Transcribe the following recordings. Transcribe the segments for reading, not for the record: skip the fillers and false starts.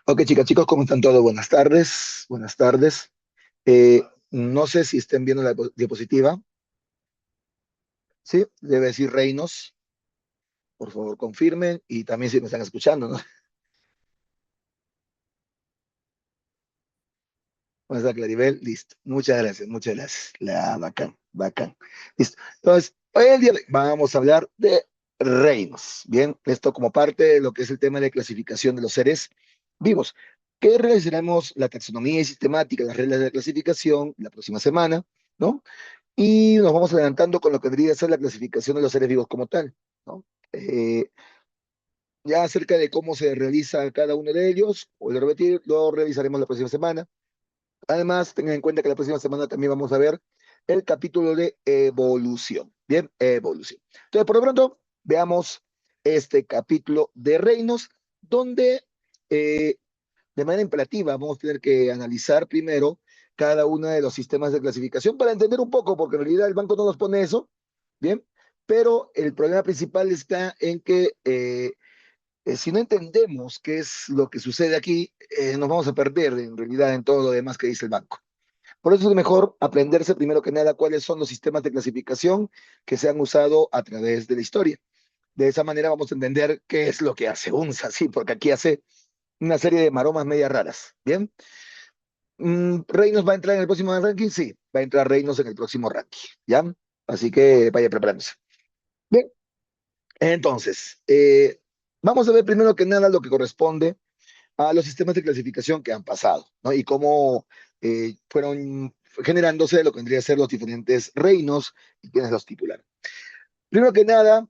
Ok, chicas, chicos, ¿cómo están todos? Buenas tardes, buenas tardes. Eh, no sé si estén viendo la diapositiva, ¿sí? Debe decir Reinos, por favor confirmen y también si me están escuchando, ¿no? ¿Cómo está Claribel? Listo. Muchas gracias, muchas gracias. Bacán, bacán. Listo. Entonces, hoy en día vamos a hablar de reinos, ¿bien? Esto como parte de lo que es el tema de clasificación de los seres vivos. ¿Qué realizaremos la taxonomía y sistemática, las reglas de clasificación la próxima semana, ¿no? Y nos vamos adelantando con lo que debería ser la clasificación de los seres vivos como tal, ¿no? Eh, ya acerca de cómo se realiza cada uno de ellos, o de repetir, lo revisaremos la próxima semana. Además, tengan en cuenta que la próxima semana también vamos a ver el capítulo de evolución. Bien, evolución. Entonces, por lo pronto, veamos este capítulo de reinos, donde eh, de manera imperativa vamos a tener que analizar primero cada uno de los sistemas de clasificación para entender un poco, porque en realidad el banco no nos pone eso, ¿bien? Pero el problema principal está en que si no entendemos qué es lo que sucede aquí, nos vamos a perder en realidad en todo lo demás que dice el banco. Por eso es mejor aprenderse primero que nada cuáles son los sistemas de clasificación que se han usado a través de la historia. De esa manera vamos a entender qué es lo que hace UNSA, sí, porque aquí hace una serie de maromas medias raras. Bien, Reynolds va a entrar en el próximo ranking, sí, va a entrar Reynolds en el próximo ranking, ¿ya? Así que vaya preparándose. Bien, entonces, vamos a ver primero que nada lo que corresponde a los sistemas de clasificación que han pasado, ¿no? Y cómo fueron generándose lo que vendría a ser los diferentes reinos y quienes los titularon. Primero que nada,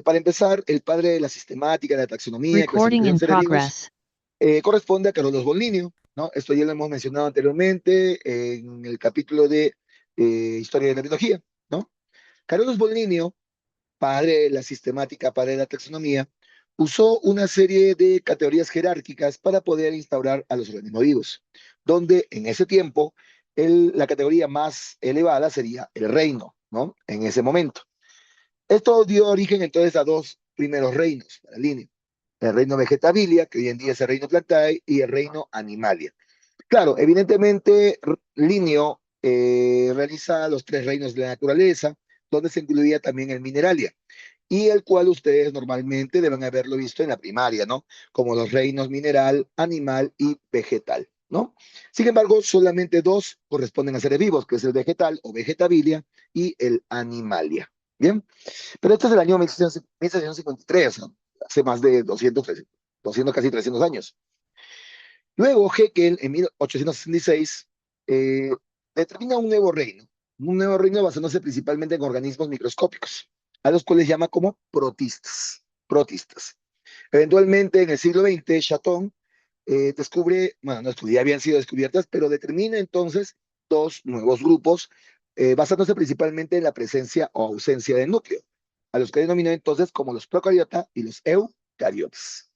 para empezar, el padre de la sistemática, de la taxonomía, Recording clasificación in de seres vivos, progress. corresponde a Carolus Bollinio, ¿no? Esto ya lo hemos mencionado anteriormente en el capítulo de Historia de la Biología, ¿no? Carolus Bollinio, padre de la sistemática, padre de la taxonomía, usó una serie de categorías jerárquicas para poder instaurar a los organismos vivos, donde en ese tiempo la categoría más elevada sería el reino, ¿no? En ese momento. Esto dio origen entonces a dos primeros reinos para Linneo. El reino vegetabilia, que hoy en día es el reino plantae, y el reino animalia. Claro, evidentemente Linneo realiza los tres reinos de la naturaleza, donde se incluía también el mineralia, y el cual ustedes normalmente deben haberlo visto en la primaria, ¿no? Como los reinos mineral, animal y vegetal, ¿no? Sin embargo, solamente dos corresponden a seres vivos, que es el vegetal o vegetabilia y el animalia, ¿bien? Pero este es el año 1653, ¿no? Hace más de 200 casi 300 años. Luego Haeckel, en 1866, eh, determina un nuevo reino basándose principalmente en organismos microscópicos, a los cuales llama como protistas. Protistas. Eventualmente, en el siglo XX, Chaton descubre, bueno, no estudia, habían sido descubiertas, pero determina entonces dos nuevos grupos, basándose principalmente en la presencia o ausencia de núcleo, a los que denominó entonces como los procariota y los eucariotas.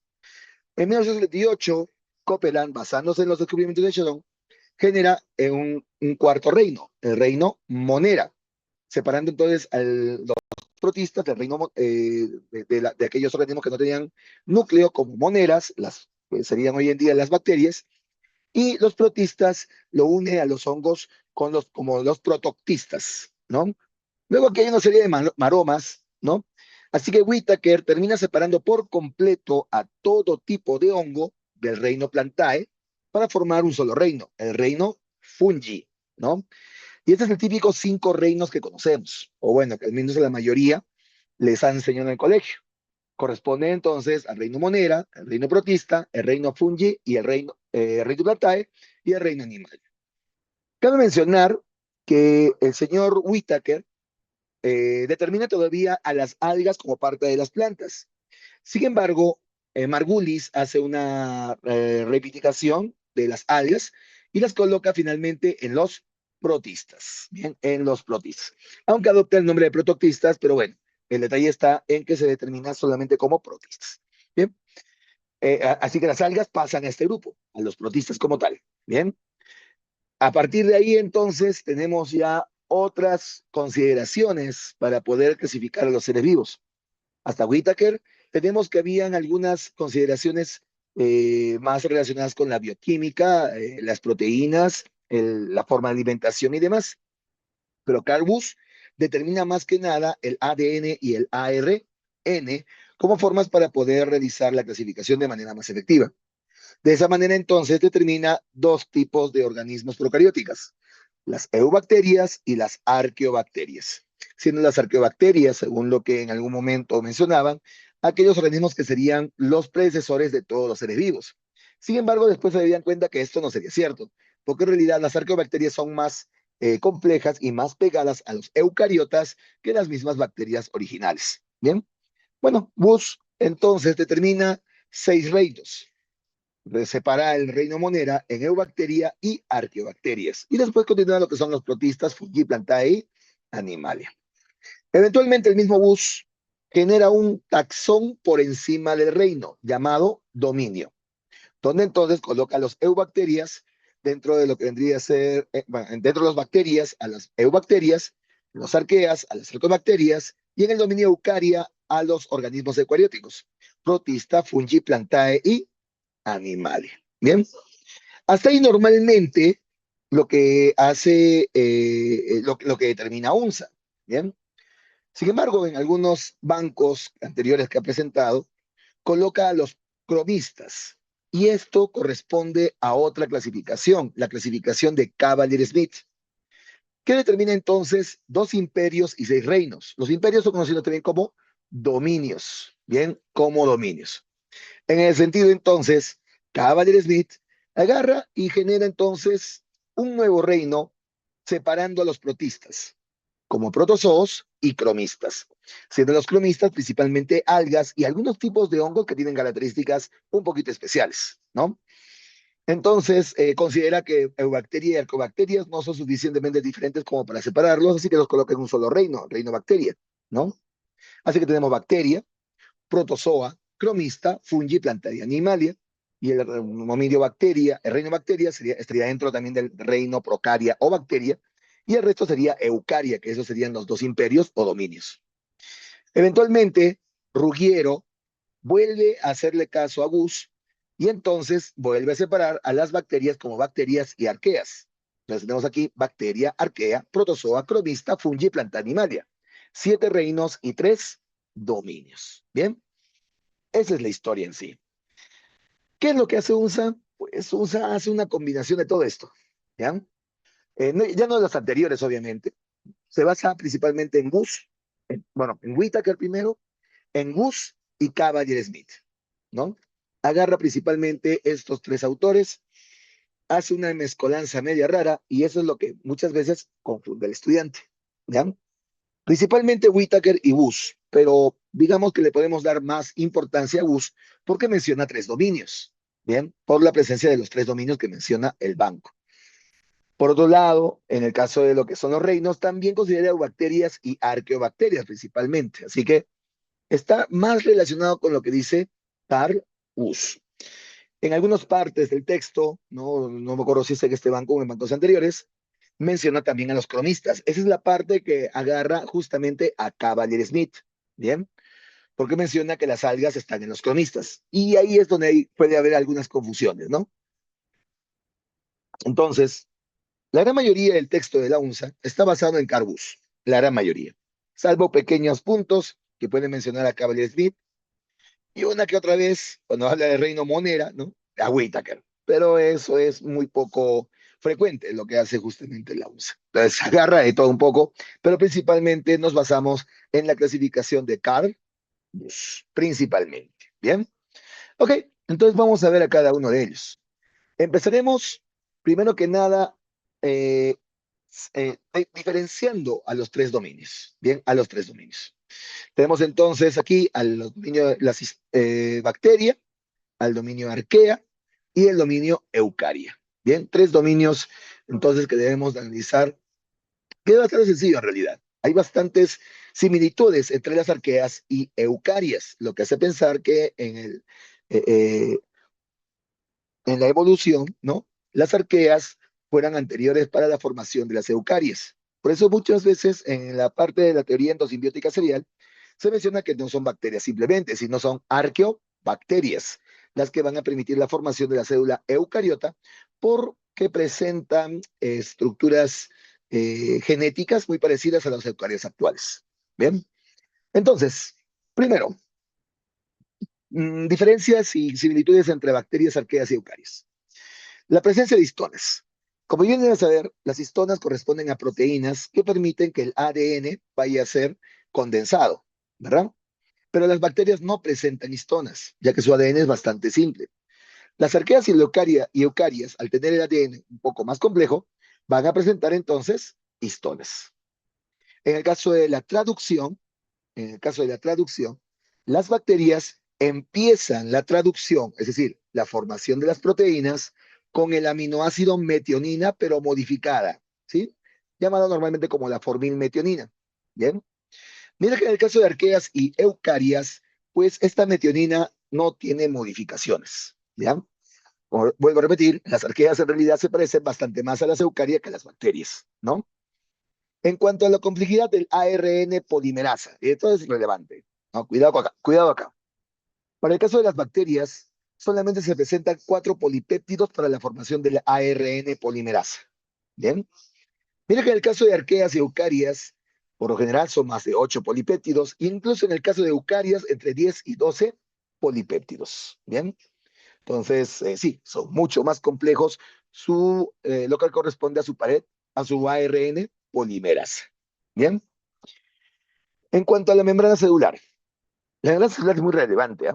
En 1978, Copeland, basándose en los descubrimientos de Chaton, genera un cuarto reino, el reino Monera, separando entonces los protistas del reino de aquellos organismos que no tenían núcleo, como moneras, las serían hoy en día las bacterias, y los protistas lo une a los hongos como los protoctistas, ¿no? Luego aquí hay una serie de maromas, ¿no? Así que Whittaker termina separando por completo a todo tipo de hongo del reino Plantae para formar un solo reino, el reino Fungi, ¿no? Y este es el típico cinco reinos que conocemos, o bueno, que al menos la mayoría les han enseñado en el colegio. Corresponde entonces al reino Monera, el reino Protista, el reino Fungi y el reino Plantae y el reino Animal. Cabe mencionar que el señor Whittaker determina todavía a las algas como parte de las plantas. Sin embargo, Margulis hace una reivindicación de las algas y las coloca finalmente en los protistas, bien, en los protistas. Aunque adopta el nombre de protoctistas, pero bueno, el detalle está en que se determina solamente como protistas. Bien, así que las algas pasan a este grupo, a los protistas como tal. Bien, a partir de ahí entonces tenemos ya otras consideraciones para poder clasificar a los seres vivos. Hasta Whittaker tenemos que habían algunas consideraciones más relacionadas con la bioquímica, las proteínas, la forma de alimentación y demás. Pero Carl Bush determina más que nada el ADN y el ARN como formas para poder realizar la clasificación de manera más efectiva. De esa manera, entonces, determina dos tipos de organismos procarióticas, las eubacterias y las arqueobacterias. Siendo las arqueobacterias, según lo que en algún momento mencionaban, aquellos organismos que serían los predecesores de todos los seres vivos. Sin embargo, después se darían cuenta que esto no sería cierto, porque en realidad las arqueobacterias son más complejas y más pegadas a los eucariotas que las mismas bacterias originales. Bien, bueno, Bush entonces determina 6 reinos, separa el reino Monera en eubacteria y arqueobacterias. Y después continúa lo que son los protistas, fungi, plantae y animalia. Eventualmente el mismo Bush genera un taxón por encima del reino llamado dominio, donde entonces coloca a los eubacterias dentro de lo que vendría a ser, bueno, dentro de las bacterias a las eubacterias, los arqueas a las arqueobacterias y en el dominio eucaria a los organismos eucarióticos, protista, fungi, plantae y animales. Bien, hasta ahí normalmente lo que hace, lo que determina UNSA. Bien, sin embargo, en algunos bancos anteriores que ha presentado, coloca a los cromistas. Y esto corresponde a otra clasificación, la clasificación de Cavalier-Smith, que determina entonces 2 imperios y 6 reinos. Los imperios son conocidos también como dominios, bien, como dominios. En el sentido entonces, Cavalier Smith agarra y genera entonces un nuevo reino separando a los protistas como protozoos y cromistas, siendo los cromistas principalmente algas y algunos tipos de hongos que tienen características un poquito especiales, ¿no? Entonces, considera que eubacteria y arcobacterias no son suficientemente diferentes como para separarlos, así que los coloca en un solo reino, reino bacteria, ¿no? Así que tenemos bacteria, protozoa, cromista, fungi, planta y animalia. Y el hominio bacteria, el reino bacteria estaría dentro también del reino procaria o bacteria. Y el resto sería eucaria, que esos serían los 2 imperios o dominios. Eventualmente, Ruggiero vuelve a hacerle caso a Bush y entonces vuelve a separar a las bacterias como bacterias y arqueas. Entonces tenemos aquí bacteria, arquea, protozoa, cromista, fungi, planta, animalia. 7 reinos y 3 dominios. Bien, esa es la historia en sí. ¿Qué es lo que hace UNSA? Pues UNSA hace una combinación de todo esto. ¿Ya? Ya no de los anteriores, obviamente. Se basa principalmente en Bush, bueno, en Whittaker primero, en Bush y Cavalier Smith, ¿no? Agarra principalmente estos 3 autores, hace una mezcolanza media rara y eso es lo que muchas veces confunde al estudiante, ¿ya? Principalmente Whittaker y Bush, pero digamos que le podemos dar más importancia a Bush porque menciona 3 dominios, ¿bien? Por la presencia de los 3 dominios que menciona el banco. Por otro lado, en el caso de lo que son los reinos, también considera bacterias y arqueobacterias principalmente, así que está más relacionado con lo que dice Carl Bush. En algunas partes del texto, no me acuerdo si es en este banco o en bancos anteriores, menciona también a los cronistas. Esa es la parte que agarra justamente a Cavalier Smith, ¿bien? Porque menciona que las algas están en los cronistas. Y ahí es donde puede haber algunas confusiones, ¿no? Entonces, la gran mayoría del texto de la UNSA está basado en Carbus, la gran mayoría, salvo pequeños puntos que pueden mencionar a Cavalier Smith y una que otra vez, cuando habla de Reino Monera, ¿no? A Whittaker. Pero eso es muy poco frecuente, lo que hace justamente la UNSA. Entonces, agarra de todo un poco, pero principalmente nos basamos en la clasificación de Carl, principalmente. ¿Bien? Ok, entonces vamos a ver a cada uno de ellos. Empezaremos, primero que nada, eh, diferenciando a los 3 dominios. Bien, a los 3 dominios. Tenemos entonces aquí al dominio de la bacteria, al dominio arquea y el dominio eucaria. Bien, 3 dominios entonces que debemos de analizar, que es bastante sencillo en realidad. Hay bastantes similitudes entre las arqueas y eucarias, lo que hace pensar que eh, eh, en la evolución, ¿no? Las arqueas fueran anteriores para la formación de las eucarias. Por eso muchas veces en la parte de la teoría endosimbiótica serial se menciona que no son bacterias simplemente, sino son arqueobacterias, las que van a permitir la formación de la célula eucariota porque presentan estructuras genéticas muy parecidas a las eucarias actuales. Bien, entonces, primero, diferencias y similitudes entre bacterias, arqueas y eucarias. La presencia de histonas. Como bien deben saber, las histonas corresponden a proteínas que permiten que el ADN vaya a ser condensado, ¿verdad? Pero las bacterias no presentan histonas, ya que su ADN es bastante simple. Las arqueas y eucarias, al tener el ADN un poco más complejo, van a presentar entonces histonas. En el caso de la traducción, en el caso de la traducción, las bacterias empiezan la traducción, es decir, la formación de las proteínas, con el aminoácido metionina, pero modificada, ¿sí? Llamada normalmente como la formilmetionina. Bien. Mira que en el caso de arqueas y eucarias, pues esta metionina no tiene modificaciones. ¿Ya? Vuelvo a repetir, las arqueas en realidad se parecen bastante más a las eucarias que a las bacterias, ¿no? En cuanto a la complejidad del ARN polimerasa, esto es relevante. No, cuidado acá, cuidado acá. Para el caso de las bacterias, solamente se presentan 4 polipéptidos para la formación del ARN polimerasa. Bien. Mira que en el caso de arqueas y eucarias, por lo general son más de 8 polipéptidos, e incluso en el caso de eucarias, entre 10 y 12 polipéptidos. Bien. Entonces, sí, son mucho más complejos lo que corresponde a su pared, a su ARN polimerasa. Bien. En cuanto a la membrana celular es muy relevante. ¿Eh?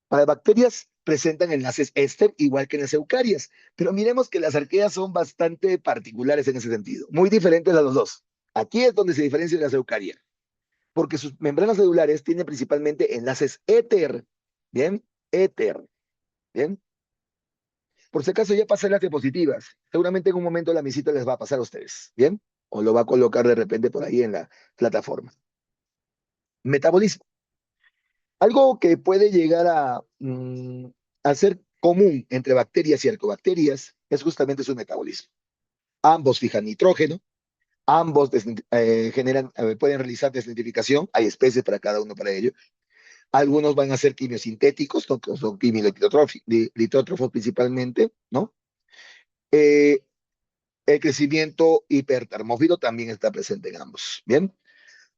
Para bacterias presentan enlaces éster igual que en las eucarias, pero miremos que las arqueas son bastante particulares en ese sentido, muy diferentes a los dos. Aquí es donde se diferencian las eucarias, porque sus membranas celulares tienen principalmente enlaces éter, ¿bien? Éter, ¿bien? Por si acaso ya pasé las diapositivas, seguramente en un momento la visita les va a pasar a ustedes, ¿bien? O lo va a colocar de repente por ahí en la plataforma. Metabolismo. Algo que puede llegar a ser común entre bacterias y arcobacterias es justamente su metabolismo. Ambos fijan nitrógeno, ambos pueden realizar desnitrificación, hay especies para cada uno para ello. Algunos van a ser quimiosintéticos, ¿no? Que son quimiolitótrofos principalmente, ¿no? Eh, el crecimiento hipertermófilo también está presente en ambos, ¿bien?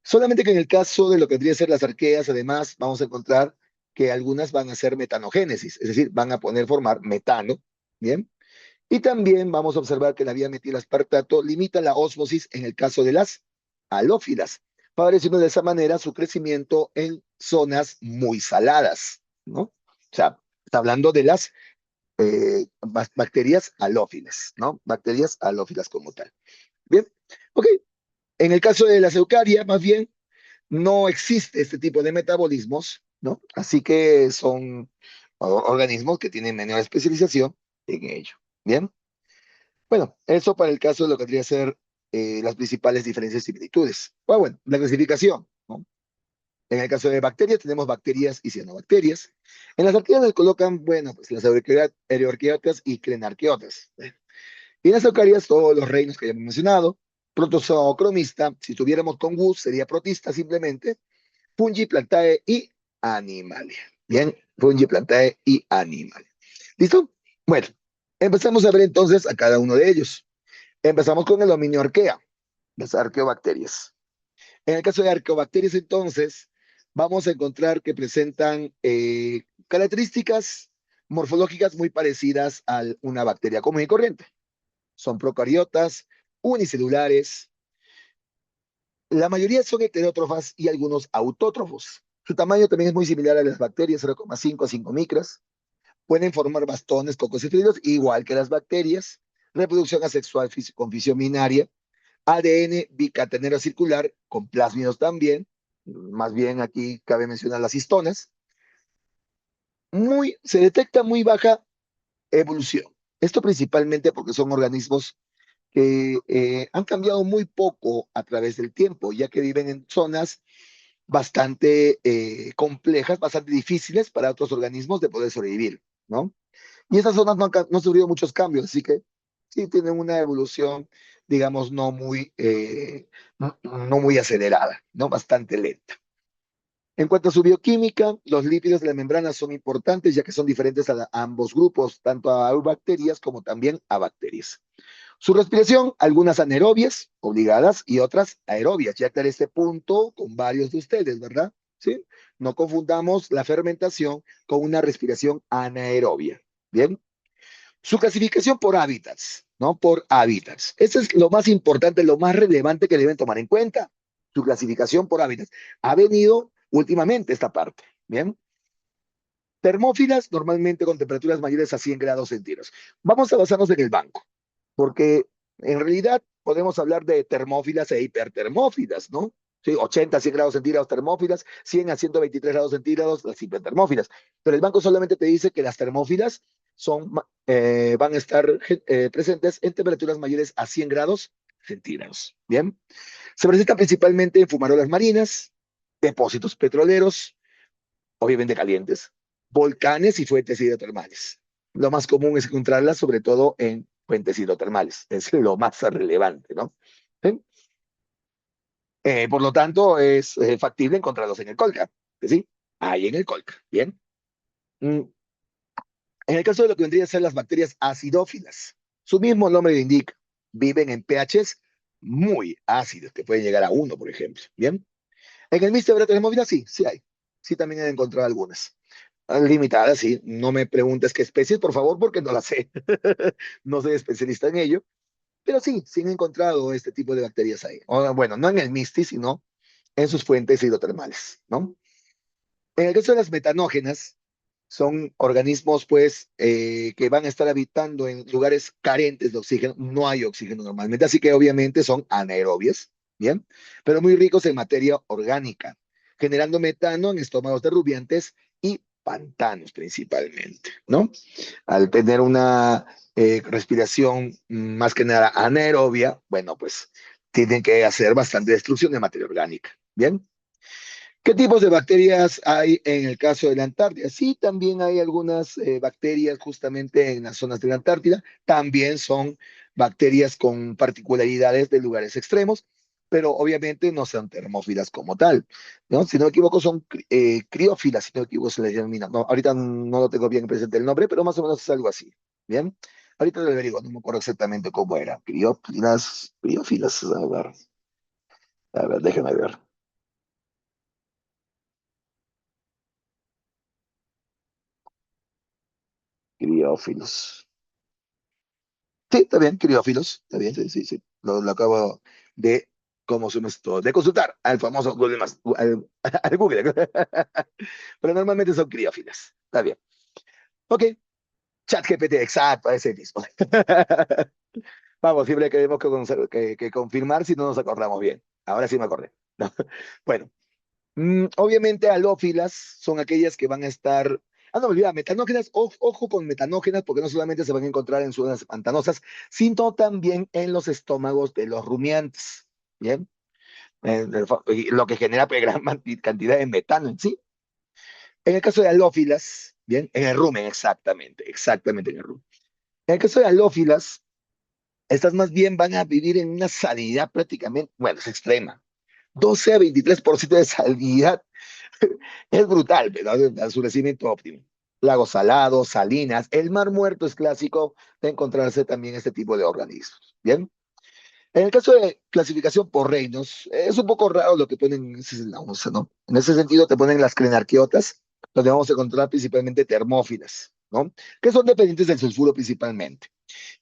Solamente que en el caso de lo que tendría que ser las arqueas, además, vamos a encontrar que algunas van a ser metanogénesis, es decir, van a poder formar metano, ¿bien? Y también vamos a observar que la vía metilaspartato limita la ósmosis en el caso de las halófilas, favoreciendo de esa manera su crecimiento en zonas muy saladas, ¿no? O sea, está hablando de las bacterias halófilas, ¿no? Bacterias halófilas como tal. Bien, ok. En el caso de las eucarias, más bien, no existe este tipo de metabolismos, ¿no? Así que son organismos que tienen menor especialización en ello. Bien. Bueno, eso para el caso de lo que tendría que ser las principales diferencias y similitudes. Bueno, la clasificación, ¿no? En el caso de bacterias, tenemos bacterias y cianobacterias. En las arqueas les colocan, bueno, pues las eucariotas y clenarqueotas. Y en las eucarias, todos los reinos que ya hemos mencionado. Protozoo-cromista, si tuviéramos con Gus, sería protista simplemente. Fungi, plantae y animalia. Bien, fungi, plantae y animalia. ¿Listo? Bueno, empezamos a ver entonces a cada uno de ellos. Empezamos con el dominio arquea, las arqueobacterias. En el caso de arqueobacterias, entonces, vamos a encontrar que presentan características morfológicas muy parecidas a una bacteria común y corriente. Son procariotas, unicelulares. La mayoría son heterótrofas y algunos autótrofos. Su tamaño también es muy similar a las bacterias, 0,5 a 5 micras. Pueden formar bastones cocosefríos, igual que las bacterias. Reproducción asexual con fisión binaria. ADN bicatenero circular, con plásmidos también. Más bien aquí cabe mencionar las histonas. Se detecta muy baja evolución. Esto principalmente porque son organismos que han cambiado muy poco a través del tiempo, ya que viven en zonas bastante complejas, bastante difíciles para otros organismos de poder sobrevivir, ¿no? Y esas zonas no han sufrido muchos cambios, así que sí tienen una evolución, digamos, no muy acelerada, ¿no? Bastante lenta. En cuanto a su bioquímica, los lípidos de la membrana son importantes ya que son diferentes a ambos grupos, tanto a bacterias como también a bacterias. Su respiración, algunas anaerobias, obligadas, y otras aerobias. Ya aclaré este punto con varios de ustedes, ¿verdad? ¿Sí? No confundamos la fermentación con una respiración anaerobia. Bien. Su clasificación por hábitats, ¿no? Por hábitats. Eso es lo más importante, lo más relevante que deben tomar en cuenta. Su clasificación por hábitats. Ha venido últimamente esta parte. Bien. Termófilas normalmente con temperaturas mayores a 100 grados centígrados. Vamos a basarnos en el banco, porque en realidad podemos hablar de termófilas e hipertermófilas, ¿no? Sí, 80 a 100 grados centígrados termófilas, 100 a 123 grados centígrados las hipertermófilas. Pero el banco solamente te dice que las termófilas van a estar presentes en temperaturas mayores a 100 grados centígrados. Bien, se presentan principalmente en fumarolas marinas, depósitos petroleros, obviamente calientes, volcanes y fuentes hidrotermales. Lo más común es encontrarlas sobre todo en fuentes hidrotermales, es lo más relevante, ¿no? ¿Sí? Por lo tanto, es factible encontrarlos en el Colca, ¿sí? Ahí en el Colca, ¿bien? Mm, En el caso de lo que vendría a ser las bacterias acidófilas, su mismo nombre lo indica, viven en pHs muy ácidos, que pueden llegar a uno, por ejemplo, ¿bien? En el Mister Termófila sí, sí hay. Sí, también he encontrado algunas. Limitadas, sí. No me preguntes qué especies, por favor, porque no las sé. No soy especialista en ello. Pero sí, sí han encontrado este tipo de bacterias ahí. O, bueno, no en el MISTI, sino en sus fuentes hidrotermales, ¿no? En el caso de las metanógenas, son organismos, pues, que van a estar habitando en lugares carentes de oxígeno. No hay oxígeno normalmente, así que obviamente son anaerobias, ¿bien? Pero muy ricos en materia orgánica, generando metano en estómagos de rubiantes y pantanos principalmente, ¿no? Al tener una respiración más que nada anaerobia, bueno, pues tienen que hacer bastante destrucción de materia orgánica, ¿bien? ¿Qué tipos de bacterias hay en el caso de la Antártida? Sí, también hay algunas bacterias justamente en las zonas de la Antártida. También son bacterias con particularidades de lugares extremos, pero obviamente no son termófilas como tal, ¿no? Si no me equivoco, son criófilas, si no me equivoco, se les denomina. No, ahorita no lo tengo bien presente el nombre, pero más o menos es algo así. ¿Bien? Ahorita lo averiguo, no me acuerdo exactamente cómo era. Criófilas, criófilas, a ver, déjame ver. Criófilos. Sí, está bien, criófilos, está bien, sí, sí, sí. Lo acabo de, ¿cómo se llama esto? De consultar al famoso Google, al Google. Pero normalmente son criófilas, está bien. Ok, ChatGPT, exacto, ese mismo. Vamos, siempre tenemos que confirmar si no nos acordamos bien. Ahora sí me acordé. Bueno, obviamente halófilas son aquellas que van a estar. Ah, no, me olvidaba, metanógenas, ojo con metanógenas, porque no solamente se van a encontrar en zonas pantanosas, sino también en los estómagos de los rumiantes. Bien, y lo que genera pues, gran cantidad de metano en sí. En el caso de halófilas, bien, en el rumen, exactamente, exactamente en el rumen. En el caso de halófilas, estas más bien van a vivir en una salinidad prácticamente, bueno, es extrema. 12 a 23% de salinidad es brutal, pero el surrecimiento óptimo. Lagos salados, salinas, el mar muerto es clásico de encontrarse también este tipo de organismos. Bien. En el caso de clasificación por reinos, es un poco raro lo que ponen en la onza, ¿no? En ese sentido te ponen las crenarquiotas, donde vamos a encontrar principalmente termófilas, ¿no? Que son dependientes del sulfuro principalmente.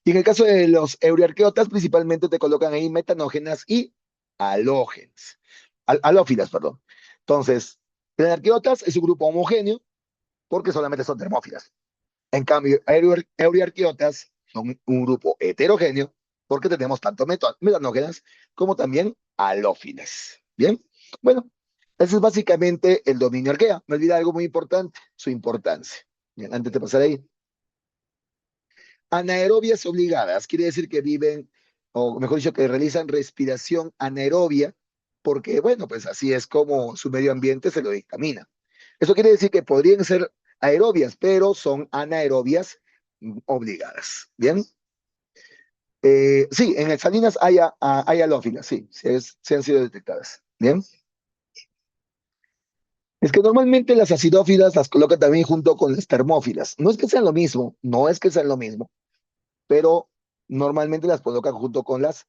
Y en el caso de los euriarqueotas, principalmente te colocan ahí metanógenas y halógenas, halófilas, perdón. Entonces, las arqueotas es un grupo homogéneo porque solamente son termófilas. En cambio, euriarqueotas son un grupo heterogéneo porque tenemos tanto metanógenas como también halófilas. Bien, bueno, ese es básicamente el dominio arquea. Me olvidé algo muy importante, su importancia. Bien, antes de pasar ahí, anaerobias obligadas, quiere decir que viven, o mejor dicho, que realizan respiración anaerobia, porque, bueno, pues así es como su medio ambiente se lo dictamina. Eso quiere decir que podrían ser aerobias, pero son anaerobias obligadas. ¿Bien? Sí, en salinas hay halófilas, sí, sí, sí han sido detectadas. ¿Bien? Es que normalmente las acidófilas las colocan también junto con las termófilas. No es que sean lo mismo, no es que sean lo mismo, pero normalmente las colocan junto con las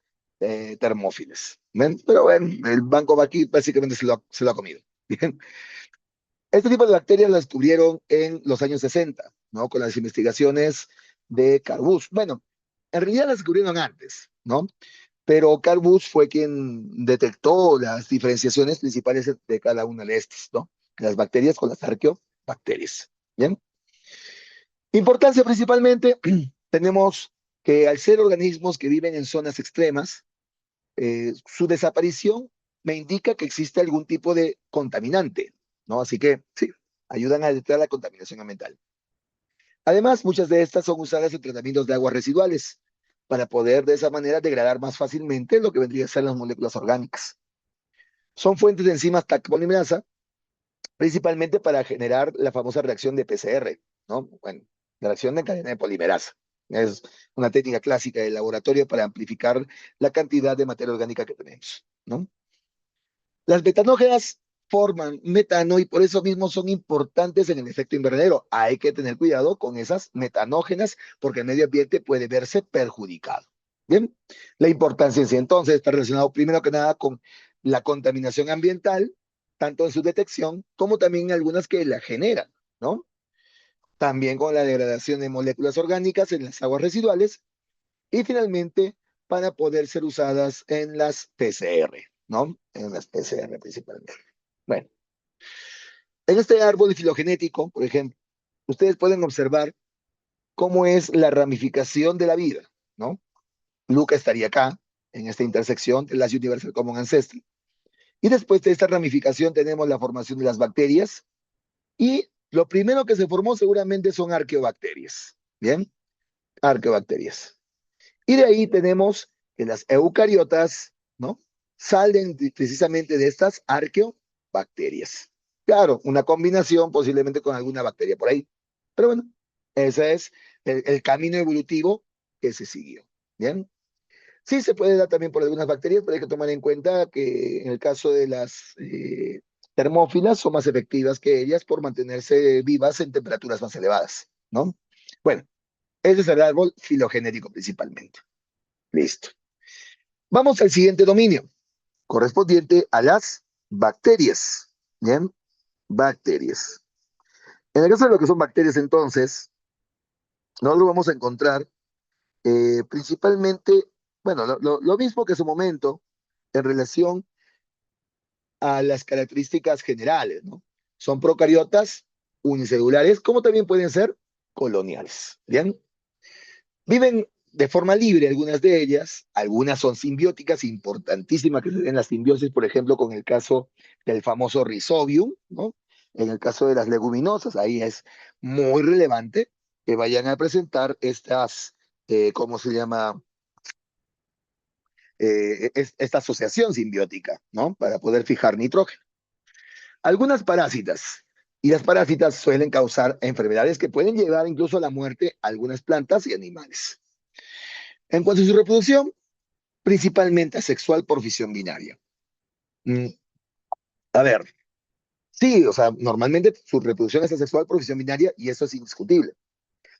termófilas. ¿Ven? Pero bueno, el banco va aquí básicamente se lo ha comido. Bien. Este tipo de bacterias las descubrieron en los años 60, ¿no? Con las investigaciones de Carl Busch. Bueno, en realidad las descubrieron antes, ¿no? Pero Carl Busch fue quien detectó las diferenciaciones principales de cada una de estas, ¿no? Las bacterias con las arqueobacterias. Bien. Importancia principalmente, tenemos que al ser organismos que viven en zonas extremas, su desaparición me indica que existe algún tipo de contaminante, ¿no? Así que sí, ayudan a detectar la contaminación ambiental. Además, muchas de estas son usadas en tratamientos de aguas residuales para poder de esa manera degradar más fácilmente lo que vendría a ser las moléculas orgánicas. Son fuentes de enzimas TAC polimerasa, principalmente para generar la famosa reacción de PCR, ¿no? Bueno, la reacción de cadena de polimerasa. Es una técnica clásica del laboratorio para amplificar la cantidad de materia orgánica que tenemos, ¿no? Las metanógenas forman metano y por eso mismo son importantes en el efecto invernadero. Hay que tener cuidado con esas metanógenas porque el medio ambiente puede verse perjudicado. Bien, la importancia en sí entonces está relacionado primero que nada con la contaminación ambiental, tanto en su detección como también en algunas que la generan, ¿no? También con la degradación de moléculas orgánicas en las aguas residuales y finalmente para poder ser usadas en las PCR, ¿no? En las PCR principalmente. Bueno, en este árbol filogenético, por ejemplo, ustedes pueden observar cómo es la ramificación de la vida, ¿no? Luca estaría acá, en esta intersección de las Universal Common Ancestry. Y después de esta ramificación tenemos la formación de las bacterias y lo primero que se formó seguramente son arqueobacterias, ¿bien? Arqueobacterias. Y de ahí tenemos que las eucariotas, ¿no? Salen precisamente de estas arqueobacterias. Claro, una combinación posiblemente con alguna bacteria por ahí. Pero bueno, ese es el camino evolutivo que se siguió. ¿Bien? Sí, se puede dar también por algunas bacterias, pero hay que tomar en cuenta que en el caso de las termófilas son más efectivas que ellas por mantenerse vivas en temperaturas más elevadas, ¿no? Bueno, ese es el árbol filogenético principalmente. Listo. Vamos al siguiente dominio, correspondiente a las bacterias. Bien, bacterias. En el caso de lo que son bacterias, entonces, no lo vamos a encontrar principalmente, bueno, lo mismo que en su momento en relación a las características generales, ¿no? Son procariotas unicelulares, como también pueden ser coloniales. Bien, viven de forma libre algunas de ellas, algunas son simbióticas, importantísimas que se den las simbiosis, por ejemplo, con el caso del famoso Rhizobium, ¿no? En el caso de las leguminosas, ahí es muy relevante que vayan a presentar estas, ¿cómo se llama? Esta asociación simbiótica, ¿no? Para poder fijar nitrógeno. Algunas parásitas, y las parásitas suelen causar enfermedades que pueden llevar incluso a la muerte a algunas plantas y animales. En cuanto a su reproducción, principalmente asexual por fisión binaria. Mm, a ver, sí, o sea, normalmente su reproducción es asexual por fisión binaria y eso es indiscutible.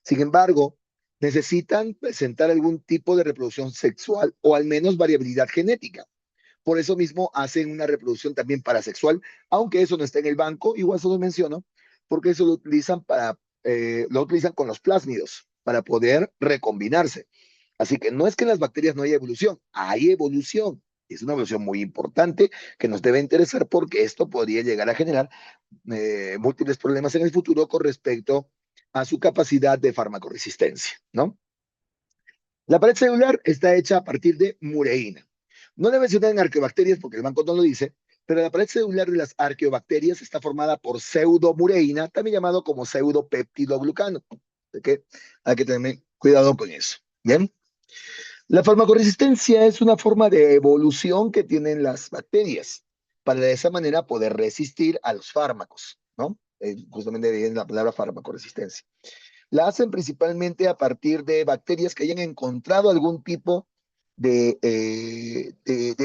Sin embargo, necesitan presentar algún tipo de reproducción sexual o al menos variabilidad genética. Por eso mismo hacen una reproducción también parasexual, aunque eso no está en el banco, igual se lo menciono, porque eso lo utilizan con los plásmidos para poder recombinarse. Así que no es que en las bacterias no haya evolución, hay evolución. Es una evolución muy importante que nos debe interesar porque esto podría llegar a generar múltiples problemas en el futuro con respecto a su capacidad de farmacoresistencia, ¿no? La pared celular está hecha a partir de mureína. No le mencioné en arqueobacterias porque el banco no lo dice, pero la pared celular de las arqueobacterias está formada por pseudomureína, también llamado como pseudopeptidoglucano. ¿De qué? Hay que tener cuidado con eso. Bien. La farmacoresistencia es una forma de evolución que tienen las bacterias para de esa manera poder resistir a los fármacos, ¿no? Justamente viene la palabra farmacoresistencia. La hacen principalmente a partir de bacterias que hayan encontrado algún tipo de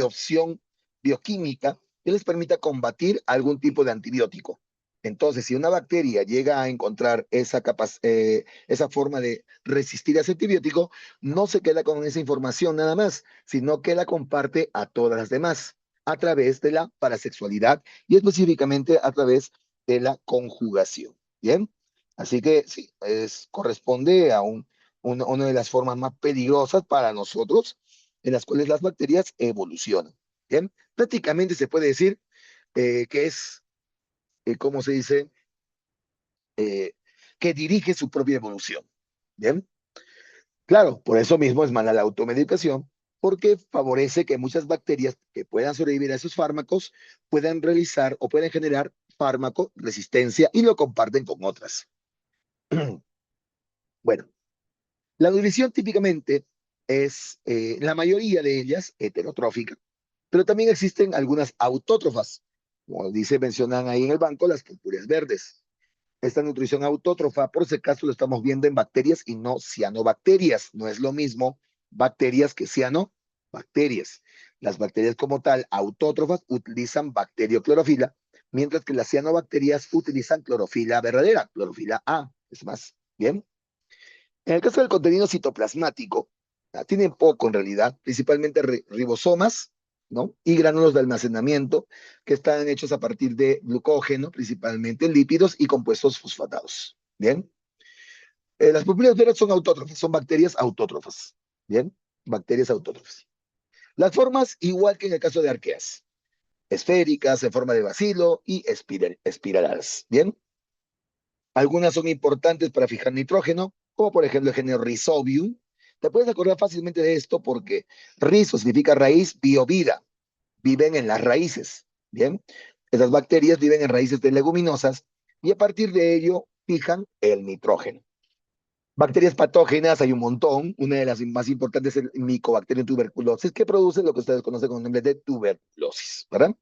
opción bioquímica que les permita combatir algún tipo de antibiótico. Entonces, si una bacteria llega a encontrar esa forma de resistir a ese antibiótico, no se queda con esa información nada más, sino que la comparte a todas las demás a través de la parasexualidad y específicamente a través de la conjugación. ¿Bien? Así que sí, corresponde a una de las formas más peligrosas para nosotros en las cuales las bacterias evolucionan. ¿Bien? Prácticamente se puede decir que es, ¿cómo se dice? eh, que dirige su propia evolución. ¿Bien? Claro, por eso mismo es mala la automedicación, porque favorece que muchas bacterias que puedan sobrevivir a esos fármacos puedan realizar o pueden generar fármaco resistencia y lo comparten con otras. Bueno, la nutrición típicamente es, la mayoría de ellas, heterotrófica, pero también existen algunas autótrofas, como dice, mencionan ahí en el banco las purpúreas verdes. Esta nutrición autótrofa, por si acaso lo estamos viendo en bacterias y no cianobacterias. No es lo mismo bacterias que cianobacterias. Las bacterias como tal, autótrofas, utilizan bacterioclorofila, mientras que las cianobacterias utilizan clorofila verdadera, clorofila A. Es más, bien. En el caso del contenido citoplasmático, tienen poco en realidad, principalmente ribosomas, ¿no? Y gránulos de almacenamiento que están hechos a partir de glucógeno, principalmente lípidos y compuestos fosfatados. Bien. Las purpúreas verdes son autótrofas, son bacterias autótrofas. Bien. Bacterias autótrofas. Las formas, igual que en el caso de arqueas, esféricas, en forma de bacilo y espiraladas. Bien. Algunas son importantes para fijar nitrógeno, como por ejemplo el género Rhizobium. Te puedes acordar fácilmente de esto porque rizo significa raíz, biovida, viven en las raíces. Bien, esas bacterias viven en raíces de leguminosas y a partir de ello fijan el nitrógeno. Bacterias patógenas hay un montón. Una de las más importantes es el Mycobacterium tuberculosis, que produce lo que ustedes conocen con el nombre de tuberculosis, ¿verdad?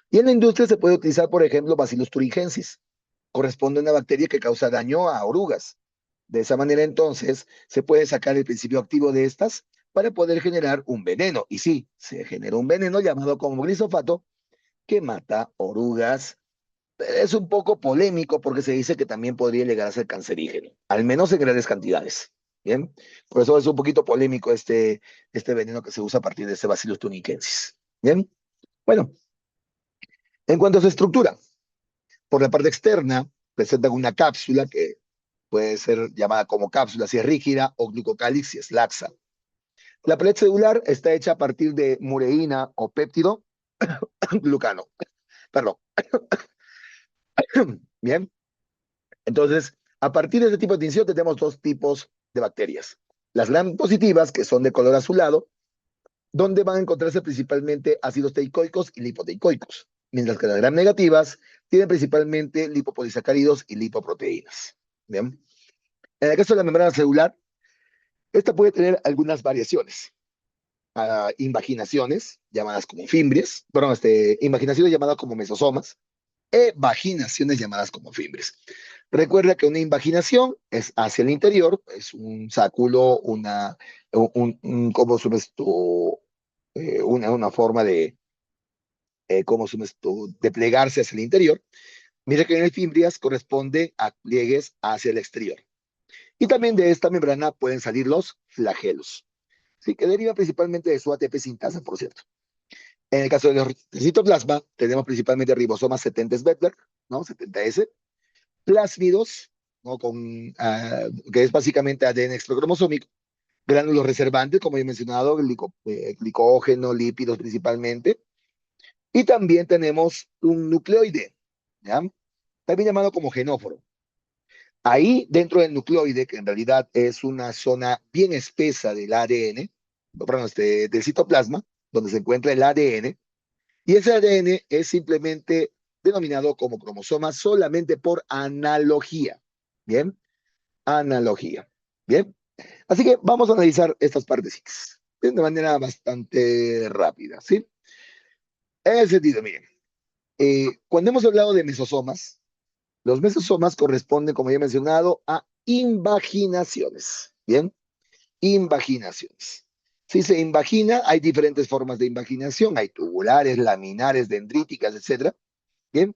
Y en la industria se puede utilizar, por ejemplo, Bacillus thuringiensis. Corresponde a una bacteria que causa daño a orugas. De esa manera, entonces, se puede sacar el principio activo de estas para poder generar un veneno. Y sí, se genera un veneno llamado como glisofato que mata orugas. Es un poco polémico porque se dice que también podría llegar a ser cancerígeno, al menos en grandes cantidades. Bien, por eso es un poquito polémico este veneno que se usa a partir de este Bacillus thuringiensis. Bien, bueno, en cuanto a su estructura, por la parte externa, presentan una cápsula que puede ser llamada como cápsula si es rígida o glucocálix si es laxa. La pared celular está hecha a partir de mureína o péptido glucano. Perdón. Bien, entonces, a partir de este tipo de tinción tenemos dos tipos de bacterias. Las gram positivas, que son de color azulado, donde van a encontrarse principalmente ácidos teicoicos y lipoteicoicos, mientras que las gram negativas tienen principalmente lipopolisacáridos y lipoproteínas. Bien. En el caso de la membrana celular, esta puede tener algunas variaciones. Invaginaciones, llamadas como fimbres, perdón, invaginaciones llamadas como mesosomas, e vaginaciones llamadas como fimbres. Recuerda que una invaginación es hacia el interior, es un sáculo, como se llama esto, una forma de, ¿cómo se llama esto? De plegarse hacia el interior. Mira que en el fimbrias corresponde a pliegues hacia el exterior. Y también de esta membrana pueden salir los flagelos, ¿sí? Que deriva principalmente de su ATP sintasa, por cierto. En el caso de los citoplasma, tenemos principalmente ribosomas 70S, ¿no? 70S, plásmidos, ¿no? Que es básicamente ADN extracromosómico, gránulos reservantes, como he mencionado, glicógeno, lípidos principalmente, y también tenemos un nucleoide, ¿ya? También llamado como genóforo. Ahí, dentro del nucleoide, que en realidad es una zona bien espesa del ADN, perdón, del citoplasma, donde se encuentra el ADN, y ese ADN es simplemente denominado como cromosoma solamente por analogía. ¿Bien? Analogía. ¿Bien? Así que vamos a analizar estas partecitas de manera bastante rápida, ¿sí? En el sentido, miren, cuando hemos hablado de mesosomas, los mesosomas corresponden, como ya he mencionado, a invaginaciones. ¿Bien? Invaginaciones. Si se invagina, hay diferentes formas de invaginación, hay tubulares, laminares, dendríticas, etcétera. Bien,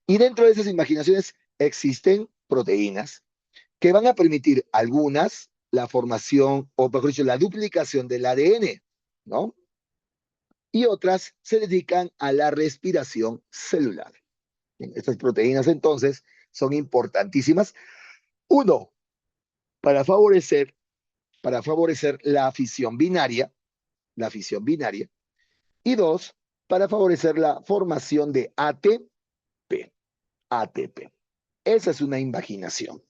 Y dentro de esas imaginaciones existen proteínas que van a permitir algunas la formación, o mejor dicho, la duplicación del ADN, ¿no? Y otras se dedican a la respiración celular. Bien, estas proteínas entonces son importantísimas. Uno, para favorecer, para favorecer la fisión binaria, y dos, para favorecer la formación de ATP. ATP. Esa es una invaginación.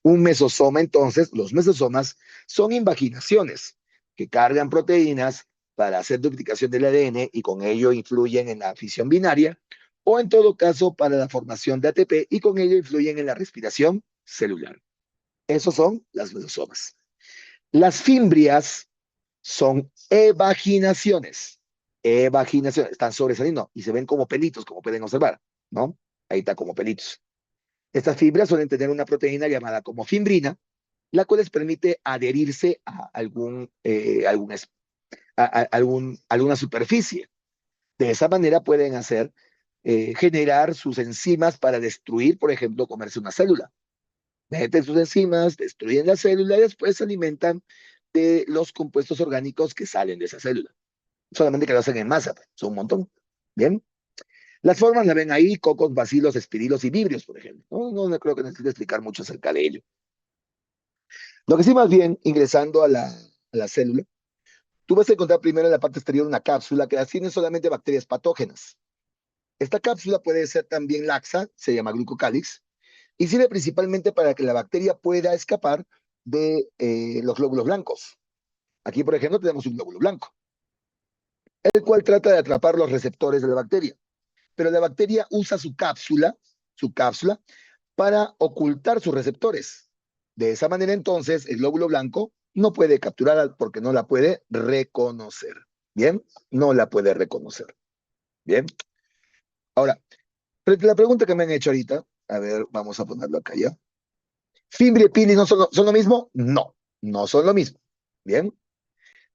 Un mesosoma, entonces, los mesosomas son invaginaciones que cargan proteínas para hacer duplicación del ADN y con ello influyen en la fisión binaria, o en todo caso para la formación de ATP y con ello influyen en la respiración celular. Esos son las mesosomas. Las fimbrias son evaginaciones. Evaginaciones, están sobresaliendo y se ven como pelitos, como pueden observar, ¿no? Ahí está como pelitos. Estas fibras suelen tener una proteína llamada como fimbrina, la cual les permite adherirse a alguna superficie. De esa manera pueden generar sus enzimas para destruir, por ejemplo, comerse una célula. Meten sus enzimas, destruyen la célula y después se alimentan de los compuestos orgánicos que salen de esa célula. Solamente que lo hacen en masa, son un montón. Bien. Las formas la ven ahí: cocos, bacilos, espirilos y vibrios, por ejemplo. No creo que necesite explicar mucho acerca de ello. Lo que sí, más bien, ingresando a la célula, tú vas a encontrar primero en la parte exterior una cápsula que la tiene solamente bacterias patógenas. Esta cápsula puede ser también laxa, se llama glucocálix, y sirve principalmente para que la bacteria pueda escapar de los glóbulos blancos. Aquí, por ejemplo, tenemos un glóbulo blanco, el cual trata de atrapar los receptores de la bacteria. Pero la bacteria usa su cápsula para ocultar sus receptores. De esa manera, entonces, el glóbulo blanco no puede capturarla porque no la puede reconocer. Bien, no la puede reconocer. Bien. Ahora, la pregunta que me han hecho ahorita, a ver, vamos a ponerlo acá ya. ¿Fimbria y pili no son lo mismo? No, no son lo mismo. Bien.